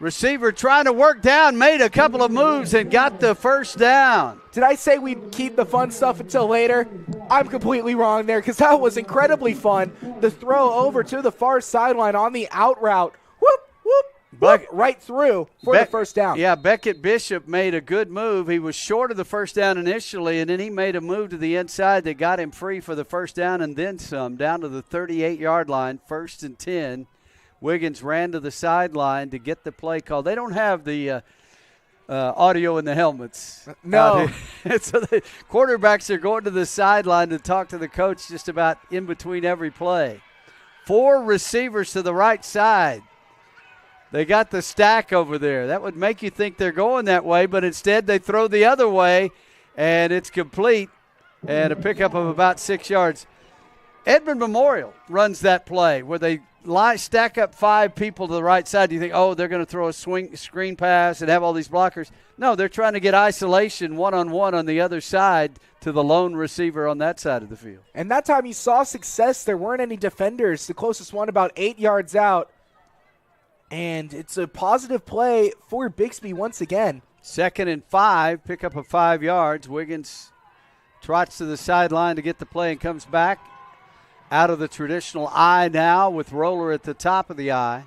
Receiver trying to work down, made a couple of moves and got the 1st down. Did I say we'd keep the fun stuff until later? I'm completely wrong there because that was incredibly fun. The throw over to the far sideline on the out route. Whoop, whoop, whoop, right through for the 1st down. Yeah, Beckett Bishop made a good move. He was short of the 1st down initially, and then he made a move to the inside that got him free for the 1st down and then some, down to the 38-yard line, 1st and 10. Wiggins ran to the sideline to get the play call. They don't have the audio in the helmets. No. So the quarterbacks are going to the sideline to talk to the coach just about in between every play. 4 receivers to the right side. They got the stack over there. That would make you think they're going that way, but instead they throw the other way, and it's complete, and a pickup of about 6 yards. Edmond Memorial runs that play where they stack up 5 people to the right side. You think, oh, they're going to throw a screen pass and have all these blockers. No, they're trying to get isolation one-on-one on the other side to the lone receiver on that side of the field. And that time you saw success. There weren't any defenders. The closest one about 8 yards out. And it's a positive play for Bixby once again. 2nd and 5, pickup of 5 yards. Wiggins trots to the sideline to get the play and comes back out of the traditional I now with Roller at the top of the I.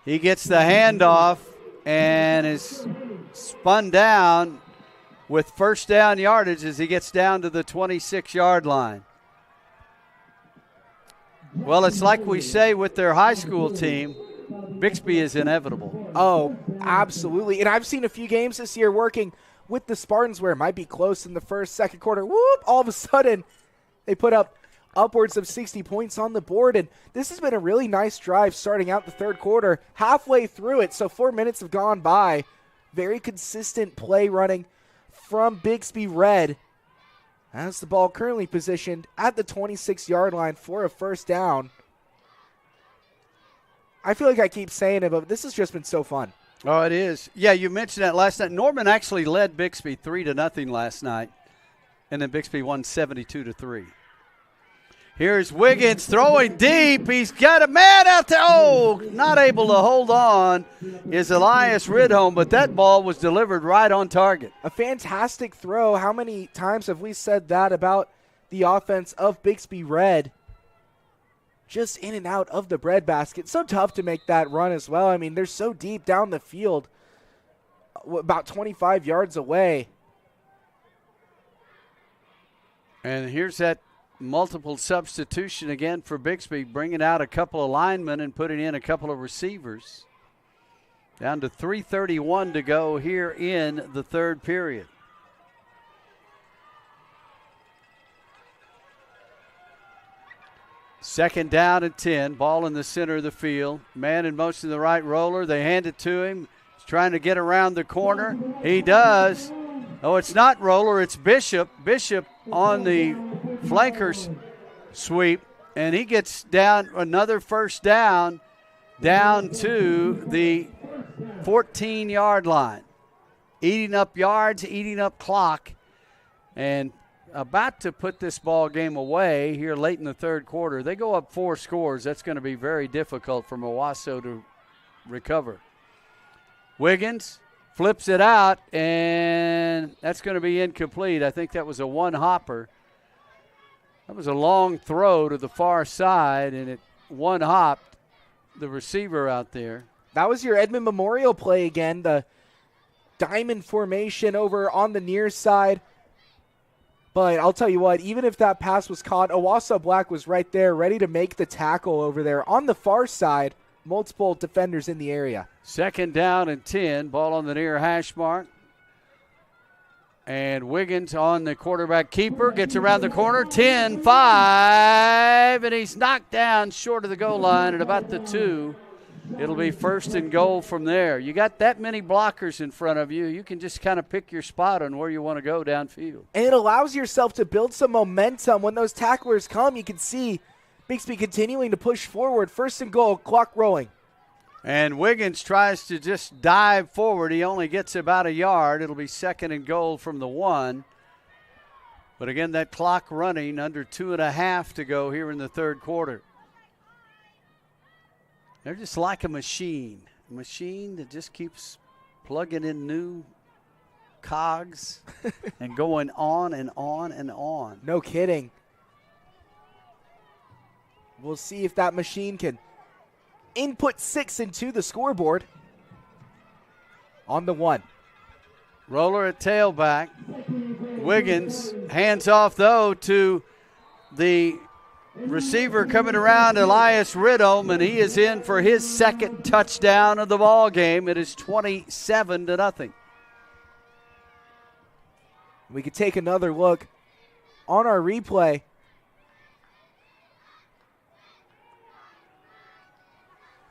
He gets the handoff and is spun down with first down yardage as he gets down to the 26-yard line. Well, it's like we say with their high school team, Bixby is inevitable. Oh, absolutely. And I've seen a few games this year working with the Spartans where it might be close in the first, second quarter. Whoop, all of a sudden they put up upwards of 60 points on the board. And this has been a really nice drive starting out the third quarter. Halfway through it, so 4 minutes have gone by. Very consistent play running from Bixby Red. As the ball currently positioned at the 26-yard line for a first down. I feel like I keep saying it, but this has just been so fun. Oh, it is. Yeah, you mentioned that last night. Norman actually led Bixby 3-0 last night, and then Bixby won 72-3. Here's Wiggins throwing deep. He's got a man out there. Oh, not able to hold on is Elias Ridholm, but that ball was delivered right on target. A fantastic throw. How many times have we said that about the offense of Bixby Red? Just in and out of the breadbasket. So tough to make that run as well. I mean, they're so deep down the field, about 25 yards away. And here's that multiple substitution again for Bixby, bringing out a couple of linemen and putting in a couple of receivers. Down to 3:31 to go here in the third period. Second down and 10. Ball in the center of the field. Man in motion to the right, Roller. They hand it to him. He's trying to get around the corner. He does. Oh, it's not Roller. It's Bishop. Bishop on the flankers sweep. And he gets down another first down to the 14-yard line. Eating up yards, eating up clock. And about to put this ball game away here late in the third quarter. They go up 4 scores. That's going to be very difficult for Owasso to recover. Wiggins flips it out, and that's going to be incomplete. I think that was a one-hopper. That was a long throw to the far side, and it one-hopped the receiver out there. That was your Edmond Memorial play again, the diamond formation over on the near side. But I'll tell you what, even if that pass was caught, Owasso Black was right there ready to make the tackle over there. On the far side, multiple defenders in the area. Second down and 10, ball on the near hash mark. And Wiggins on the quarterback keeper, gets around the corner, 10-5, and he's knocked down short of the goal line at about the 2. It'll be first and goal from there. You got that many blockers in front of you. You can just kind of pick your spot on where you want to go downfield. And it allows yourself to build some momentum. When those tacklers come, you can see Bixby continuing to push forward. First and goal, clock rolling. And Wiggins tries to just dive forward. He only gets about a yard. It'll be second and goal from the 1. But again, that clock running, under 2.5 to go here in the third quarter. They're just like a machine that just keeps plugging in new cogs and going on and on and on. No kidding. We'll see if that machine can input 6 into the scoreboard. On the 1. Roller at tailback. Wiggins hands off, though, to the receiver coming around, Elias Ridholm, and he is in for his second touchdown of the ball game. It is 27-0. We could take another look on our replay.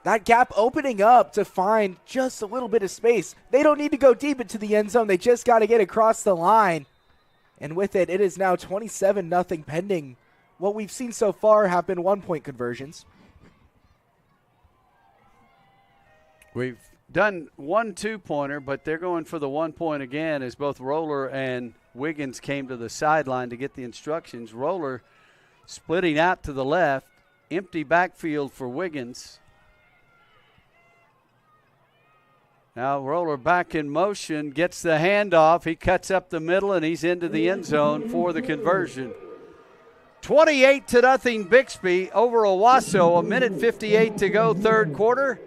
That gap opening up to find just a little bit of space. They don't need to go deep into the end zone. They just got to get across the line. And with it, it is now 27-0 pending. What we've seen so far have been 1-point conversions. We've done 1 2-pointer, but they're going for the 1 point again as both Roller and Wiggins came to the sideline to get the instructions. Roller splitting out to the left, empty backfield for Wiggins. Now Roller back in motion, gets the handoff. He cuts up the middle, and he's into the end zone for the conversion. 28-0 Bixby over Owasso. 1:58 to go, third quarter.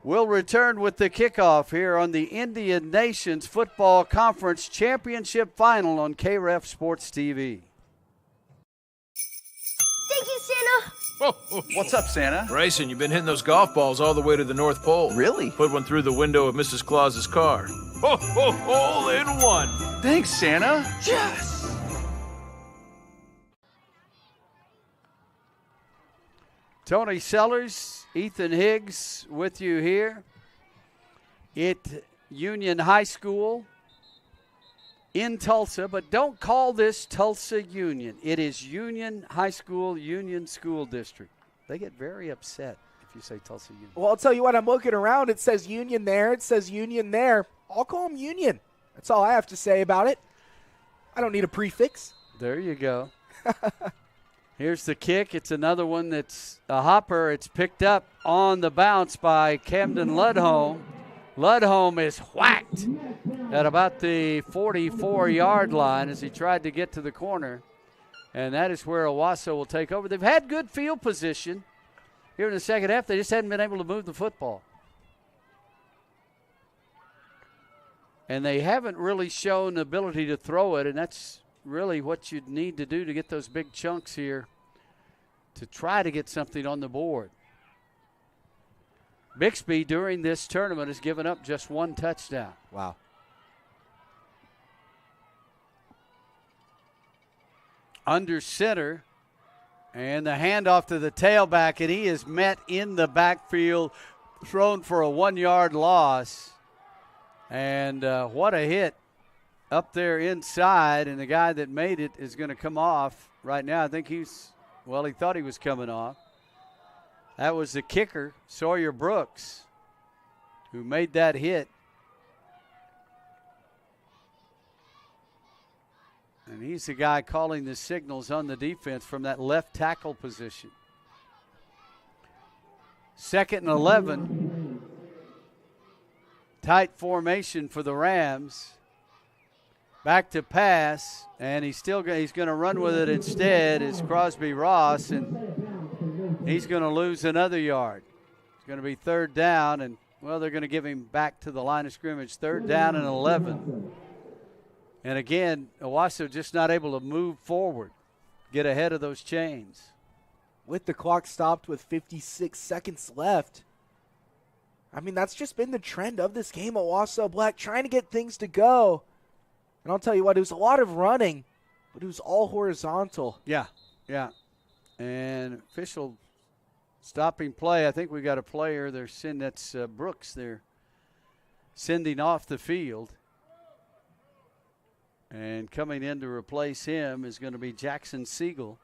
We'll return with the kickoff here on the Indian Nations Football Conference Championship Final on KREF Sports TV. Thank you, Santa. What's up, Santa? Bryson, you've been hitting those golf balls all the way to the North Pole. Really? Put one through the window of Mrs. Claus's car. Ho, ho, hole in one. Thanks, Santa. Yes! Tony Sellers, Ethan Higgs with you here at Union High School in Tulsa, but don't call this Tulsa Union. It is Union High School, Union School District. They get very upset if you say Tulsa Union. Well, I'll tell you what, I'm looking around. It says Union there. It says Union there. I'll call them Union. That's all I have to say about it. I don't need a prefix. There you go. Here's the kick. It's another one that's a hopper. It's picked up on the bounce by Camden Ludholm. Ludholm is whacked at about the 44-yard line as he tried to get to the corner. And that is where Owasso will take over. They've had good field position here in the second half. They just hadn't been able to move the football. And they haven't really shown the ability to throw it, and that's really what you'd need to do to get those big chunks here to try to get something on the board. Bixby during this tournament has given up just 1 touchdown. Wow. Under center, and the handoff to the tailback, and he is met in the backfield, thrown for a 1-yard loss. And what a hit up there inside, and the guy that made it is going to come off right now. I think he thought he was coming off. That was the kicker, Sawyer Brooks, who made that hit. And he's the guy calling the signals on the defense from that left tackle position. 2nd and 11. Tight formation for the Rams. Back to pass, and he's going to run with it instead is Crosby Ross, and he's going to lose another yard. It's going to be 3rd down, and, well, they're going to give him back to the line of scrimmage. 3rd down and 11. And, again, Owasso just not able to move forward, get ahead of those chains. With the clock stopped with 56 seconds left. I mean, that's just been the trend of this game. Owasso Black trying to get things to go. And I'll tell you what, it was a lot of running, but it was all horizontal. Yeah. And official stopping play. I think we got a player. That's Brooks. They're sending off the field. And coming in to replace him is going to be Jackson Siegel.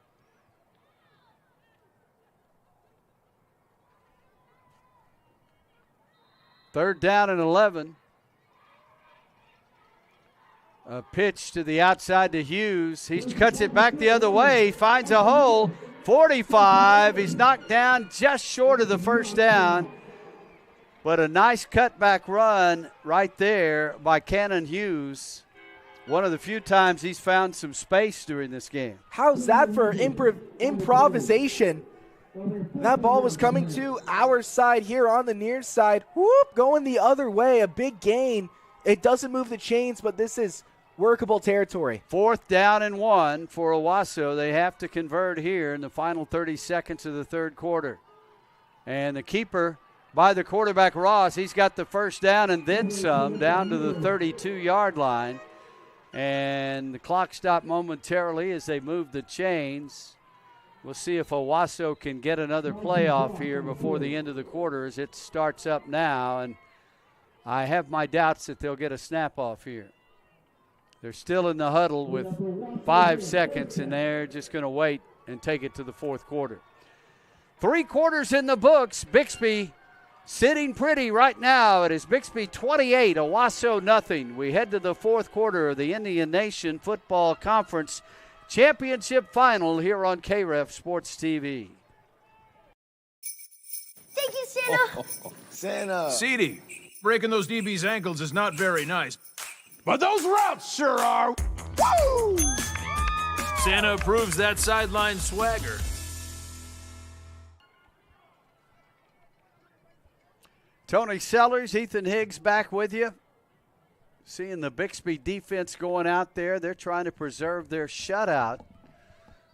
Third down and 11. A pitch to the outside to Hughes. He cuts it back the other way. He finds a hole. 45. He's knocked down just short of the first down. But a nice cutback run right there by Cannon Hughes. One of the few times he's found some space during this game. How's that for improvisation? That ball was coming to our side here on the near side. Whoop, going the other way. A big gain. It doesn't move the chains, but this is workable territory. 4th down and 1 for Owasso. They have to convert here in the final 30 seconds of the third quarter. And the keeper by the quarterback, Ross, he's got the first down and then some down to the 32-yard line. And the clock stopped momentarily as they moved the chains We'll see if Owasso can get another playoff here before the end of the quarter as it starts up now. And I have my doubts that they'll get a snap off here. They're still in the huddle with 5 seconds, and they're just going to wait and take it to the fourth quarter. 3 quarters in the books. Bixby sitting pretty right now. It is Bixby 28, Owasso nothing. We head to the fourth quarter of the Indian Nation Football Conference Championship Final here on KREF Sports TV. Thank you, Santa. Santa. Ceedy, breaking those DB's ankles is not very nice. But those routes sure are. Woo! Santa approves that sideline swagger. Tony Sellers, Ethan Higgs back with you. Seeing the Bixby defense going out there. They're trying to preserve their shutout.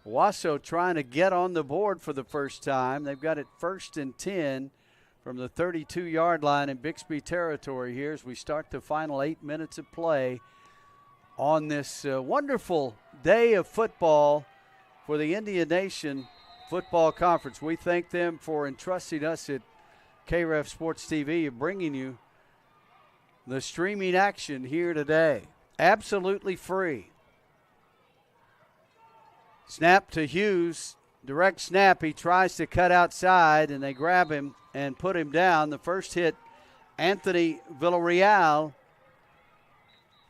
Owasso trying to get on the board for the first time. They've got it 1st and 10 from the 32-yard line in Bixby territory here as we start the final 8 minutes of play on this wonderful day of football for the Indian Nation Football Conference. We thank them for entrusting us at KREF Sports TV and bringing you the streaming action here today. Absolutely free. Snap to Hughes. Direct snap. He tries to cut outside, and they grab him and put him down. The first hit, Anthony Villarreal,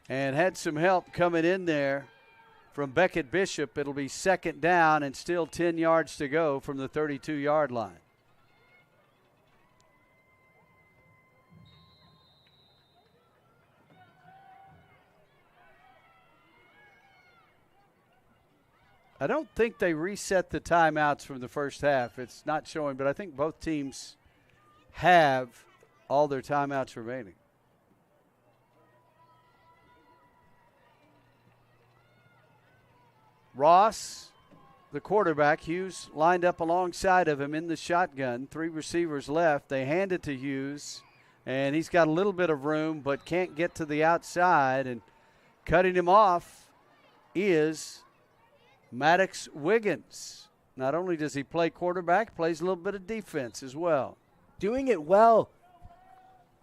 and had some help coming in there from Beckett Bishop. It'll be 2nd down and still 10 yards to go from the 32-yard line. I don't think they reset the timeouts from the first half. It's not showing, but I think both teams have all their timeouts remaining. Ross, the quarterback, Hughes lined up alongside of him in the shotgun. 3 receivers left. They hand it to Hughes, and he's got a little bit of room but can't get to the outside. And cutting him off is Maddox Wiggins. Not only does he play quarterback, plays a little bit of defense as well. Doing it well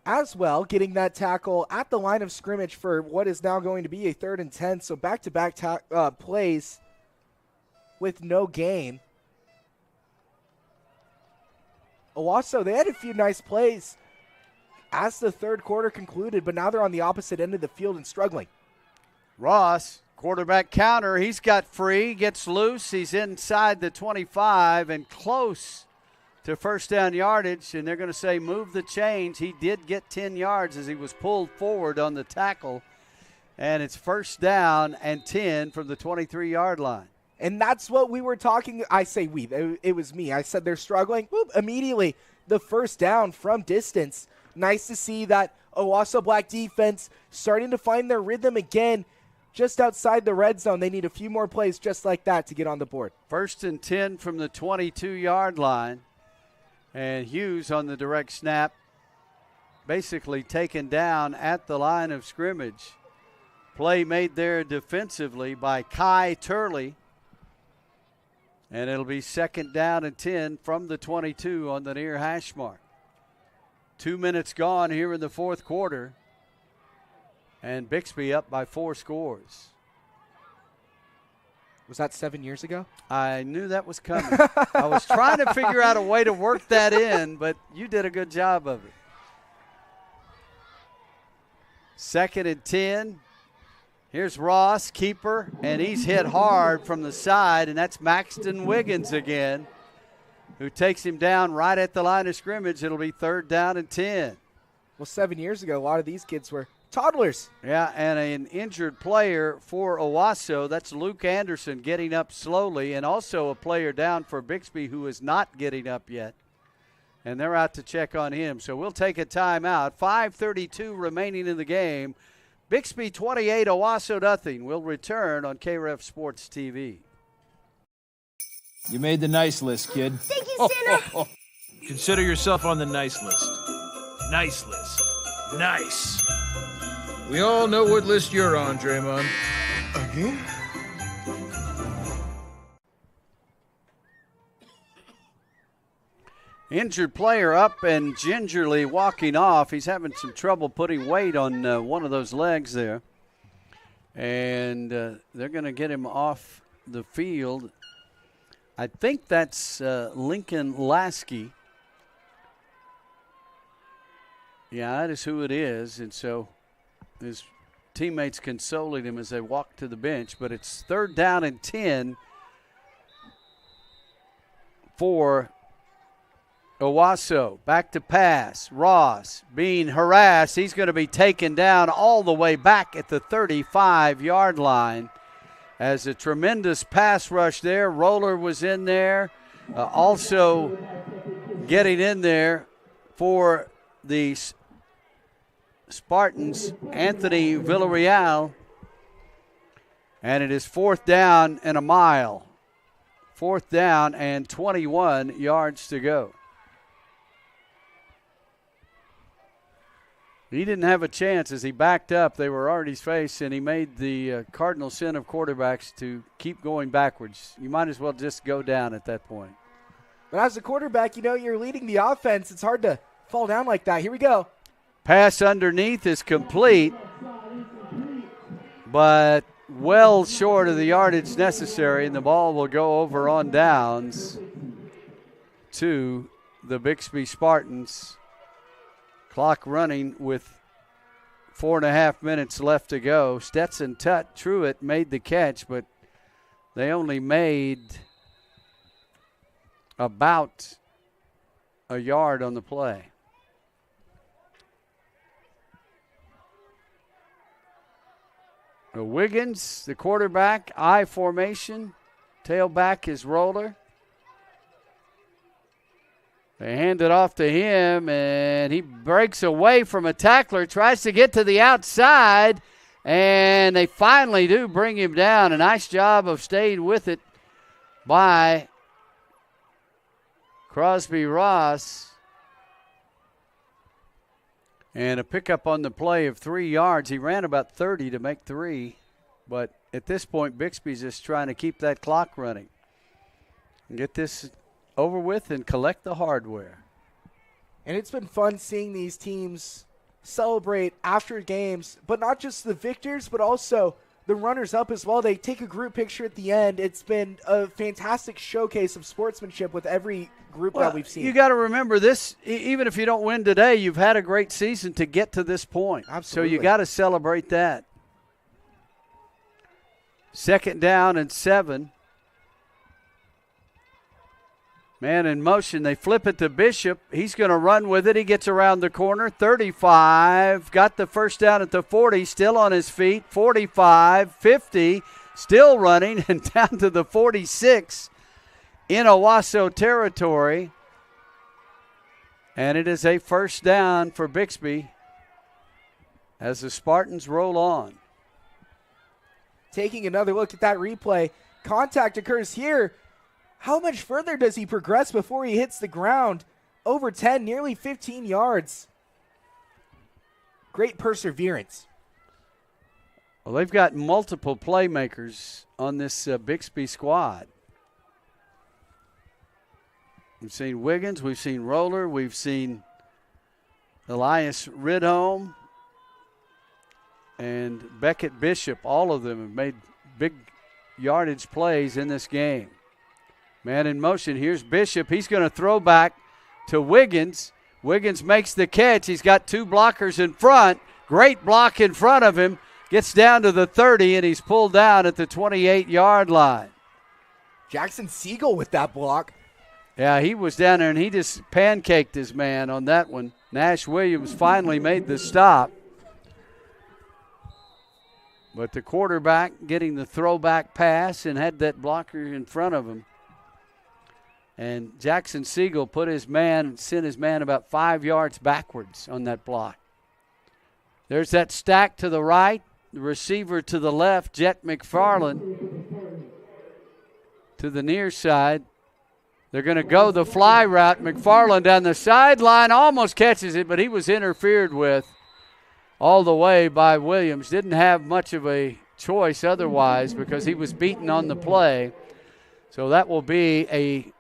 as well, getting that tackle at the line of scrimmage for what is now going to be a 3rd and 10. So back-to-back plays with no gain. Owasso, they had a few nice plays as the third quarter concluded, but now they're on the opposite end of the field and struggling. Ross, quarterback counter, he's got free, gets loose, he's inside the 25 and close to first down yardage, and they're going to say move the chains. He did get 10 yards as he was pulled forward on the tackle, and it's 1st down and 10 from the 23-yard line. And that's what we were talking. I say we. It was me. I said they're struggling. Whoop, immediately, the 1st down from distance. Nice to see that Owasso Black defense starting to find their rhythm again. Just outside the red zone, they need a few more plays just like that to get on the board. 1st and 10 from the 22-yard line. And Hughes on the direct snap, basically taken down at the line of scrimmage. Play made there defensively by Kai Turley. And it'll be 2nd down and 10 from the 22 on the near hash mark. 2 minutes gone here in the fourth quarter. And Bixby up by 4 scores. Was that 7 years ago? I knew that was coming. I was trying to figure out a way to work that in, but you did a good job of it. 2nd and 10. Here's Ross, keeper, and he's hit hard from the side, and that's Maxton Wiggins again, who takes him down right at the line of scrimmage. It'll be 3rd down and 10. Well, 7 years ago, a lot of these kids were toddlers. Yeah, and an injured player for Owasso. That's Luke Anderson getting up slowly, and also a player down for Bixby who is not getting up yet. And they're out to check on him. So we'll take a timeout. 5:32 remaining in the game. Bixby 28, Owasso nothing. We'll return on KREF Sports TV. You made the nice list, kid. Thank you, Santa. Consider yourself on the nice list. Nice list. Nice. We all know what list you're on, Draymond. Again? Injured player up and gingerly walking off. He's having some trouble putting weight on one of those legs there. And they're going to get him off the field. I think that's Lincoln Lasky. Yeah, that is who it is. And so his teammates consoling him as they walk to the bench. But it's 3rd down and 10 for Owasso. Back to pass. Ross being harassed. He's going to be taken down all the way back at the 35-yard line. As a tremendous pass rush there. Roller was in there. Also getting in there for the Spartans, Anthony Villarreal. And it is 4th down and a mile. 4th down and 21 yards to go. He didn't have a chance as he backed up. They were already faced, and he made the cardinal sin of quarterbacks to keep going backwards. You might as well just go down at that point. But as a quarterback, you know you're leading the offense. It's hard to fall down like that. Here we go. Pass underneath is complete, but well short of the yardage necessary, and the ball will go over on downs to the Bixby Spartans. Clock running with 4.5 minutes left to go. Stetson Truitt made the catch, but they only made about a yard on the play. Wiggins, the quarterback, I formation. Tailback is Roller. They hand it off to him, and he breaks away from a tackler, tries to get to the outside, and they finally do bring him down. A nice job of staying with it by Crosby Ross. And a pickup on the play of 3 yards. He ran about 30 to make 3, but at this point, Bixby's just trying to keep that clock running and get this over with and collect the hardware. And it's been fun seeing these teams celebrate after games, but not just the victors, but also the runners-up as well. They take a group picture at the end. It's been a fantastic showcase of sportsmanship with every group that we've seen. You got to remember this, even if you don't win today, you've had a great season to get to this point. Absolutely. So you got to celebrate that. 2nd down and 7. Man in motion. They flip it to Bishop. He's going to run with it. He gets around the corner. 35. Got the first down at the 40. Still on his feet. 45. 50. Still running. And down to the 46 in Owasso territory. And it is a 1st down for Bixby as the Spartans roll on. Taking another look at that replay. Contact occurs here. How much further does he progress before he hits the ground? Over 10, nearly 15 yards. Great perseverance. Well, they've got multiple playmakers on this Bixby squad. We've seen Wiggins, we've seen Roller, we've seen Elias Ridholm, and Beckett Bishop. All of them have made big yardage plays in this game. Man in motion. Here's Bishop. He's going to throw back to Wiggins. Wiggins makes the catch. He's got 2 blockers in front. Great block in front of him. Gets down to the 30, and he's pulled down at the 28-yard line. Jackson Siegel with that block. Yeah, he was down there, and he just pancaked his man on that one. Nash Williams finally made the stop. But the quarterback getting the throwback pass and had that blocker in front of him. And Jackson Siegel sent his man about 5 yards backwards on that block. There's that stack to the right, the receiver to the left, Jet McFarland to the near side. They're going to go the fly route. McFarland down the sideline almost catches it, but he was interfered with all the way by Williams. Didn't have much of a choice otherwise because he was beaten on the play. So that will be a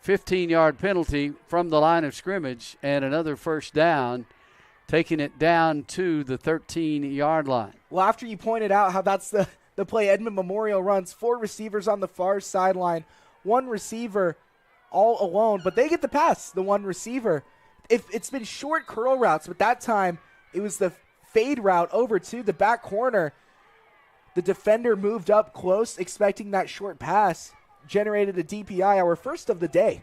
15-yard penalty from the line of scrimmage and another first down, taking it down to the 13-yard line. Well, after you pointed out how that's the play Edmond Memorial runs, 4 receivers on the far sideline, 1 receiver all alone, but they get the pass, the 1 receiver. It's been short curl routes, but that time it was the fade route over to the back corner. The defender moved up close, expecting that short pass, generated a DPI, our first of the day.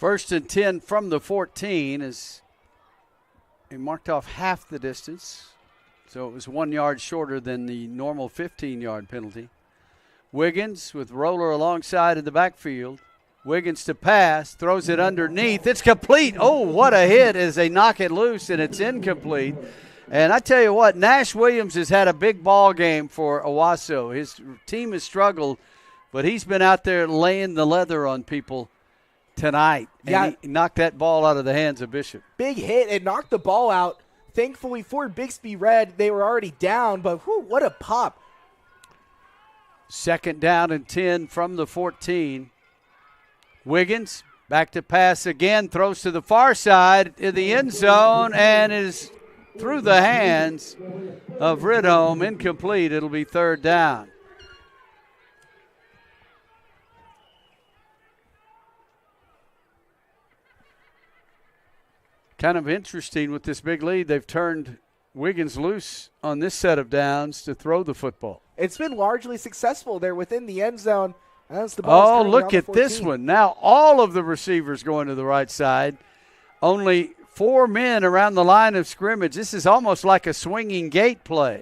1st and 10 from the 14 as he marked off half the distance. So it was 1 yard shorter than the normal 15-yard penalty. Wiggins with Roller alongside in the backfield. Wiggins to pass, throws it underneath. It's complete. Oh, what a hit as they knock it loose, and it's incomplete. And I tell you what, Nash Williams has had a big ball game for Owasso. His team has struggled, but he's been out there laying the leather on people tonight. And he knocked that ball out of the hands of Bishop. Big hit and knocked the ball out. Thankfully for Bixby Red, they were already down, but what a pop. 2nd down and 10 from the 14. Wiggins back to pass again, throws to the far side in the end zone and is through the hands of Ridholm, incomplete. It'll be 3rd down. Kind of interesting with this big lead. They've turned Wiggins loose on this set of downs to throw the football. It's been largely successful. They're within the end zone. As the ball's look at this one. Now all of the receivers going to the right side. Only 4 men around the line of scrimmage. This is almost like a swinging gate play.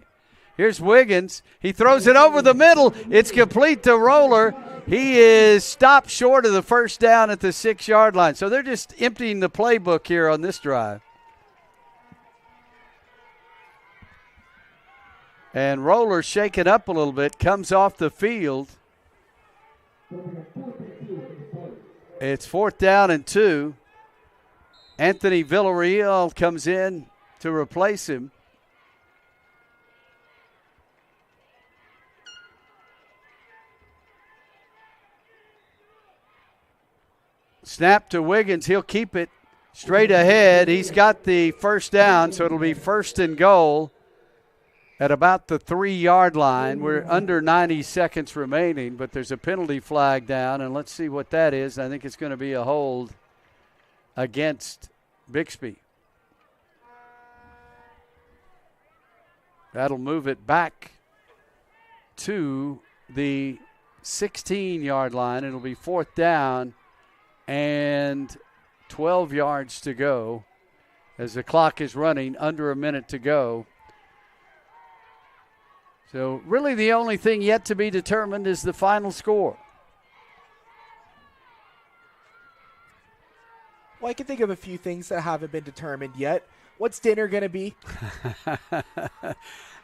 Here's Wiggins. He throws it over the middle. It's complete to Roller. He is stopped short of the first down at the 6-yard line. So they're just emptying the playbook here on this drive. And Roller shaken up a little bit, comes off the field. It's 4th down and 2. Anthony Villarreal comes in to replace him. Snap to Wiggins. He'll keep it straight ahead. He's got the first down, so it'll be 1st and goal at about the 3-yard line. We're under 90 seconds remaining, but there's a penalty flag down, and let's see what that is. I think it's going to be a hold against Bixby. That'll move it back to the 16-yard line. It'll be 4th down and 12 yards to go as the clock is running, under a minute to go. So really the only thing yet to be determined is the final score. Well, I can think of a few things that haven't been determined yet. What's dinner going to be?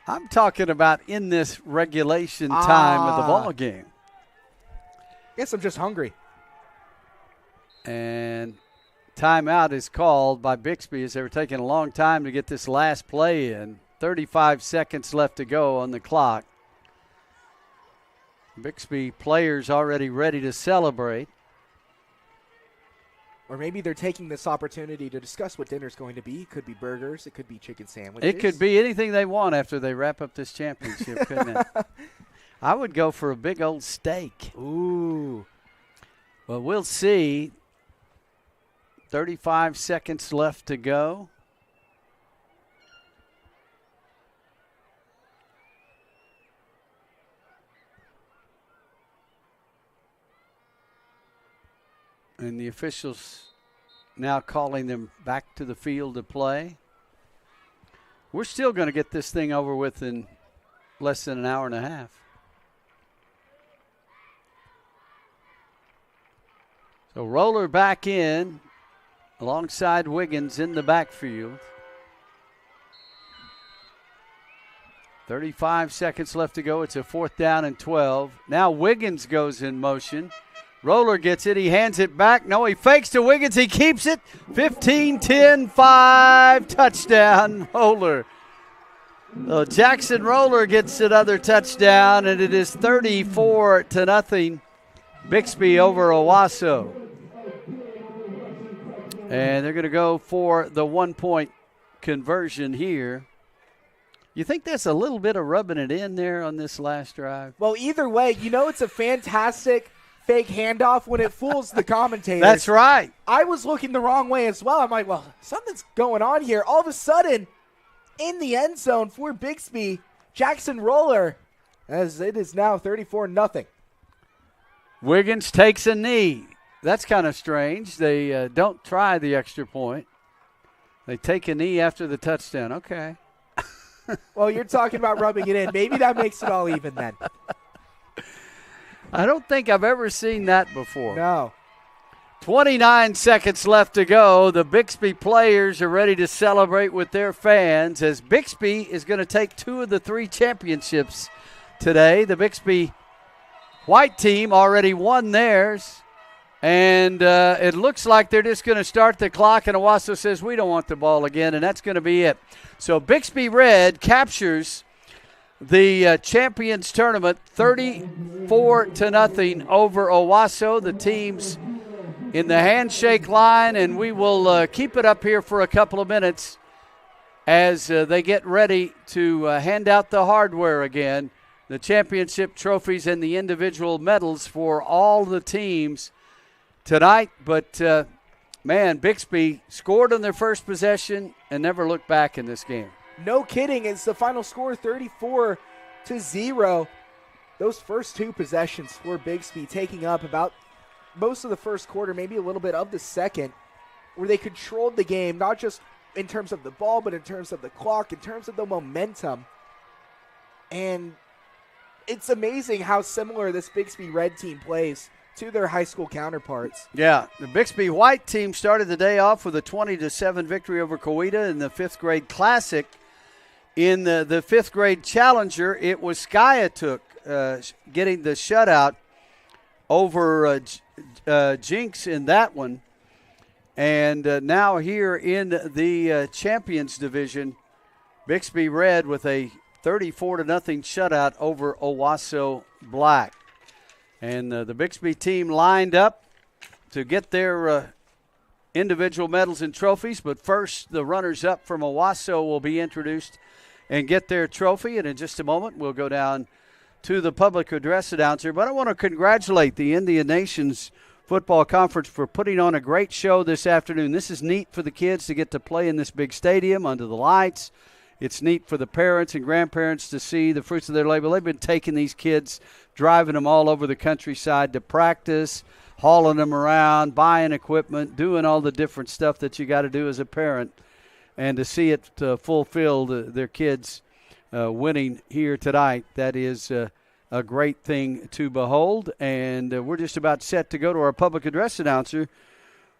I'm talking about in this regulation time of the ball game. Guess I'm just hungry. And timeout is called by Bixby as they were taking a long time to get this last play in. 35 seconds left to go on the clock. Bixby players already ready to celebrate. Or maybe they're taking this opportunity to discuss what dinner's going to be. It could be burgers. It could be chicken sandwiches. It could be anything they want after they wrap up this championship, couldn't it? I would go for a big old steak. Ooh. Well, we'll see. 35 seconds left to go. And the officials now calling them back to the field to play. We're still going to get this thing over with in less than an hour and a half. So Roller back in alongside Wiggins in the backfield. 35 seconds left to go. It's a 4th down and 12. Now Wiggins goes in motion. Roller gets it. He hands it back. No, he fakes to Wiggins. He keeps it. 15-10-5. Touchdown, Roller. So Jackson Roller gets another touchdown, and it is 34-0. Bixby over Owasso. And they're going to go for the 1-point conversion here. You think that's a little bit of rubbing it in there on this last drive? Well, either way, it's a fantastic fake handoff when it fools the commentators. That's right. I was looking the wrong way as well. I'm like, well, something's going on here. All of a sudden, in the end zone for Bixby, Jackson Roller, as it is now 34-0. Wiggins takes a knee. That's kind of strange. They don't try the extra point. They take a knee after the touchdown. Okay. Well, you're talking about rubbing it in. Maybe that makes it all even then. I don't think I've ever seen that before. No. 29 seconds left to go. The Bixby players are ready to celebrate with their fans as Bixby is going to take 2 of the 3 championships today. The Bixby white team already won theirs, and it looks like they're just going to start the clock, and Owasso says we don't want the ball again, and that's going to be it. So Bixby Red captures the Champions Tournament 34-0 over Owasso. The teams in the handshake line, and we will keep it up here for a couple of minutes as they get ready to hand out the hardware again, the championship trophies and the individual medals for all the teams tonight. But, man, Bixby scored on their first possession and never looked back in this game. No kidding. It's the final score 34-0. Those first 2 possessions for Bixby taking up about most of the first quarter, maybe a little bit of the second, where they controlled the game, not just in terms of the ball, but in terms of the clock, in terms of the momentum. And it's amazing how similar this Bixby Red team plays to their high school counterparts. Yeah, the Bixby White team started the day off with a 20-7 victory over Coweta in the 5th grade classic. In the 5th grade challenger, it was Skiatook getting the shutout over Jinx in that one. And now here in the Champions Division, Bixby Red with a 34-0 shutout over Owasso Black. And the Bixby team lined up to get their individual medals and trophies. But first, the runners-up from Owasso will be introduced and get their trophy. And in just a moment, we'll go down to the public address announcer. But I want to congratulate the Indian Nations Football Conference for putting on a great show this afternoon. This is neat for the kids to get to play in this big stadium under the lights. It's neat for the parents and grandparents to see the fruits of their labor. They've been taking these kids, driving them all over the countryside to practice, hauling them around, buying equipment, doing all the different stuff that you got to do as a parent. And to see it fulfill their kids winning here tonight, that is a great thing to behold. And we're just about set to go to our public address announcer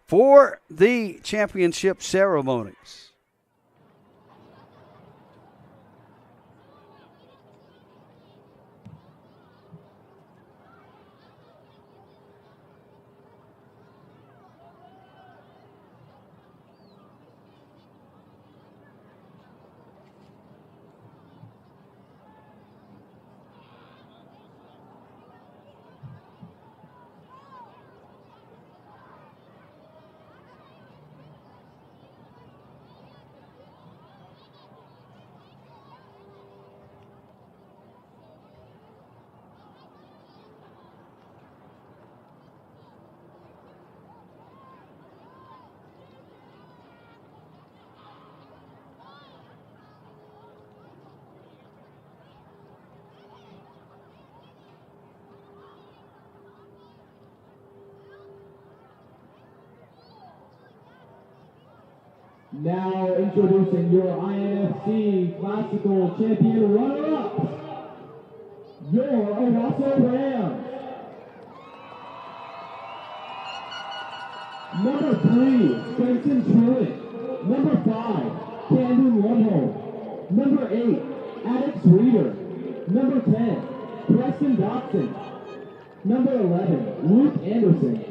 for the championship ceremonies. Now introducing your INFC Classical Champion runner-up, your Owasso Rams. Number 3, Benson Truitt. Number 5, Camden Lundholm. Number 8, Addix Reeder. Number 10, Preston Dotson. Number 11, Luke Anderson.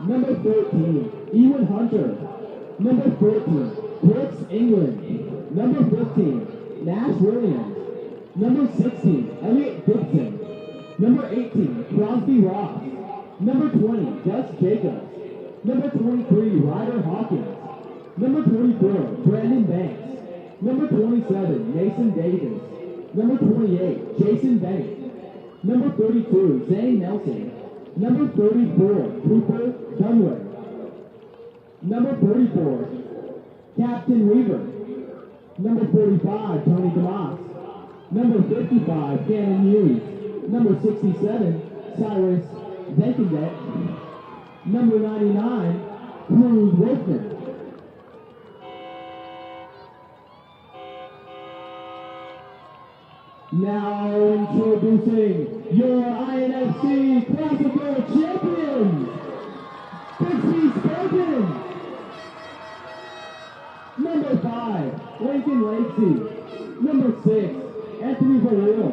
Number 13, Ewan Hunter. Number 14, Brooks England. Number 15, Nash Williams. Number 16, Elliot Gibson. Number 18, Crosby Ross. Number 20, Gus Jacobs. Number 23, Ryder Hawkins. Number 24, Brandon Banks. Number 27, Mason Davis. Number 28, Jason Bennett. Number 32, Zane Nelson. Number 34, Cooper Dunway. Number 44, Captain Weaver. Number 45, Tony DeMoss. Number 55, Cannon Hughes. Number 67, Cyrus Benkenbeck. Number 99, Cruz Wolfman. Now introducing your INFC Classical Champions, Bixby Spartans. Number 5, Lincoln Lakesy. Number 6, Anthony Verrill.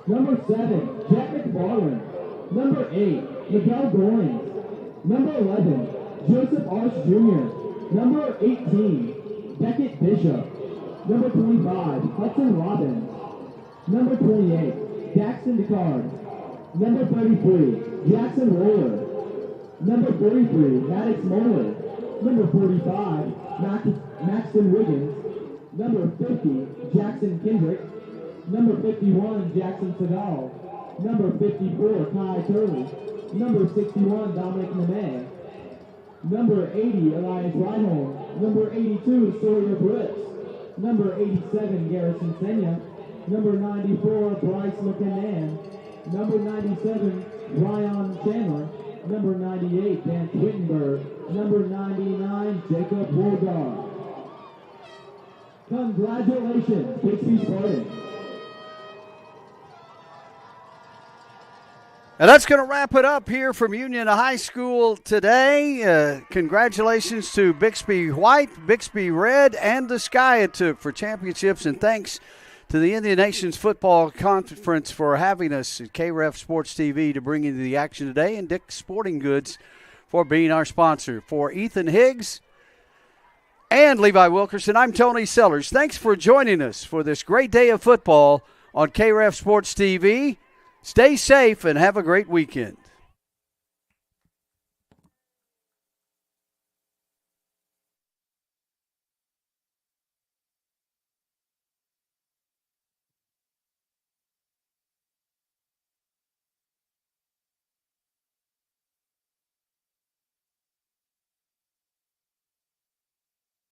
Number 7, Jack McFarland. Number 8, Miguel Goins. Number 11, Joseph Arch Jr. Number 18, Beckett Bishop. Number 25, Hudson Robbins. Number 28, Jackson Descartes. Number 33, Jackson Roller. Number 43, Maddox Moeller. Number 45, Maxton Wiggins. Number 50, Jackson Kendrick. Number 51, Jackson Segal. Number 54, Kai Turley. Number 61, Dominic Neme. Number 80, Elias Reinholm. Number 82, Sawyer Brooks. Number 87, Garrison Senya. Number 94, Bryce McCann. Number 97, Ryan Chandler. Number 98, Dan Wittenberg. Number 99, Jacob Woolgar. Congratulations, Bixby Spartans. And that's going to wrap it up here from Union High School today. Congratulations to Bixby White, Bixby Red, and the Sky it took for championships. And thanks to the Indian Nations Football Conference for having us at KREF Sports TV to bring you the action today, and Dick's Sporting Goods for being our sponsor. For Ethan Higgs and Levi Wilkerson, I'm Tony Sellers. Thanks for joining us for this great day of football on KREF Sports TV. Stay safe and have a great weekend.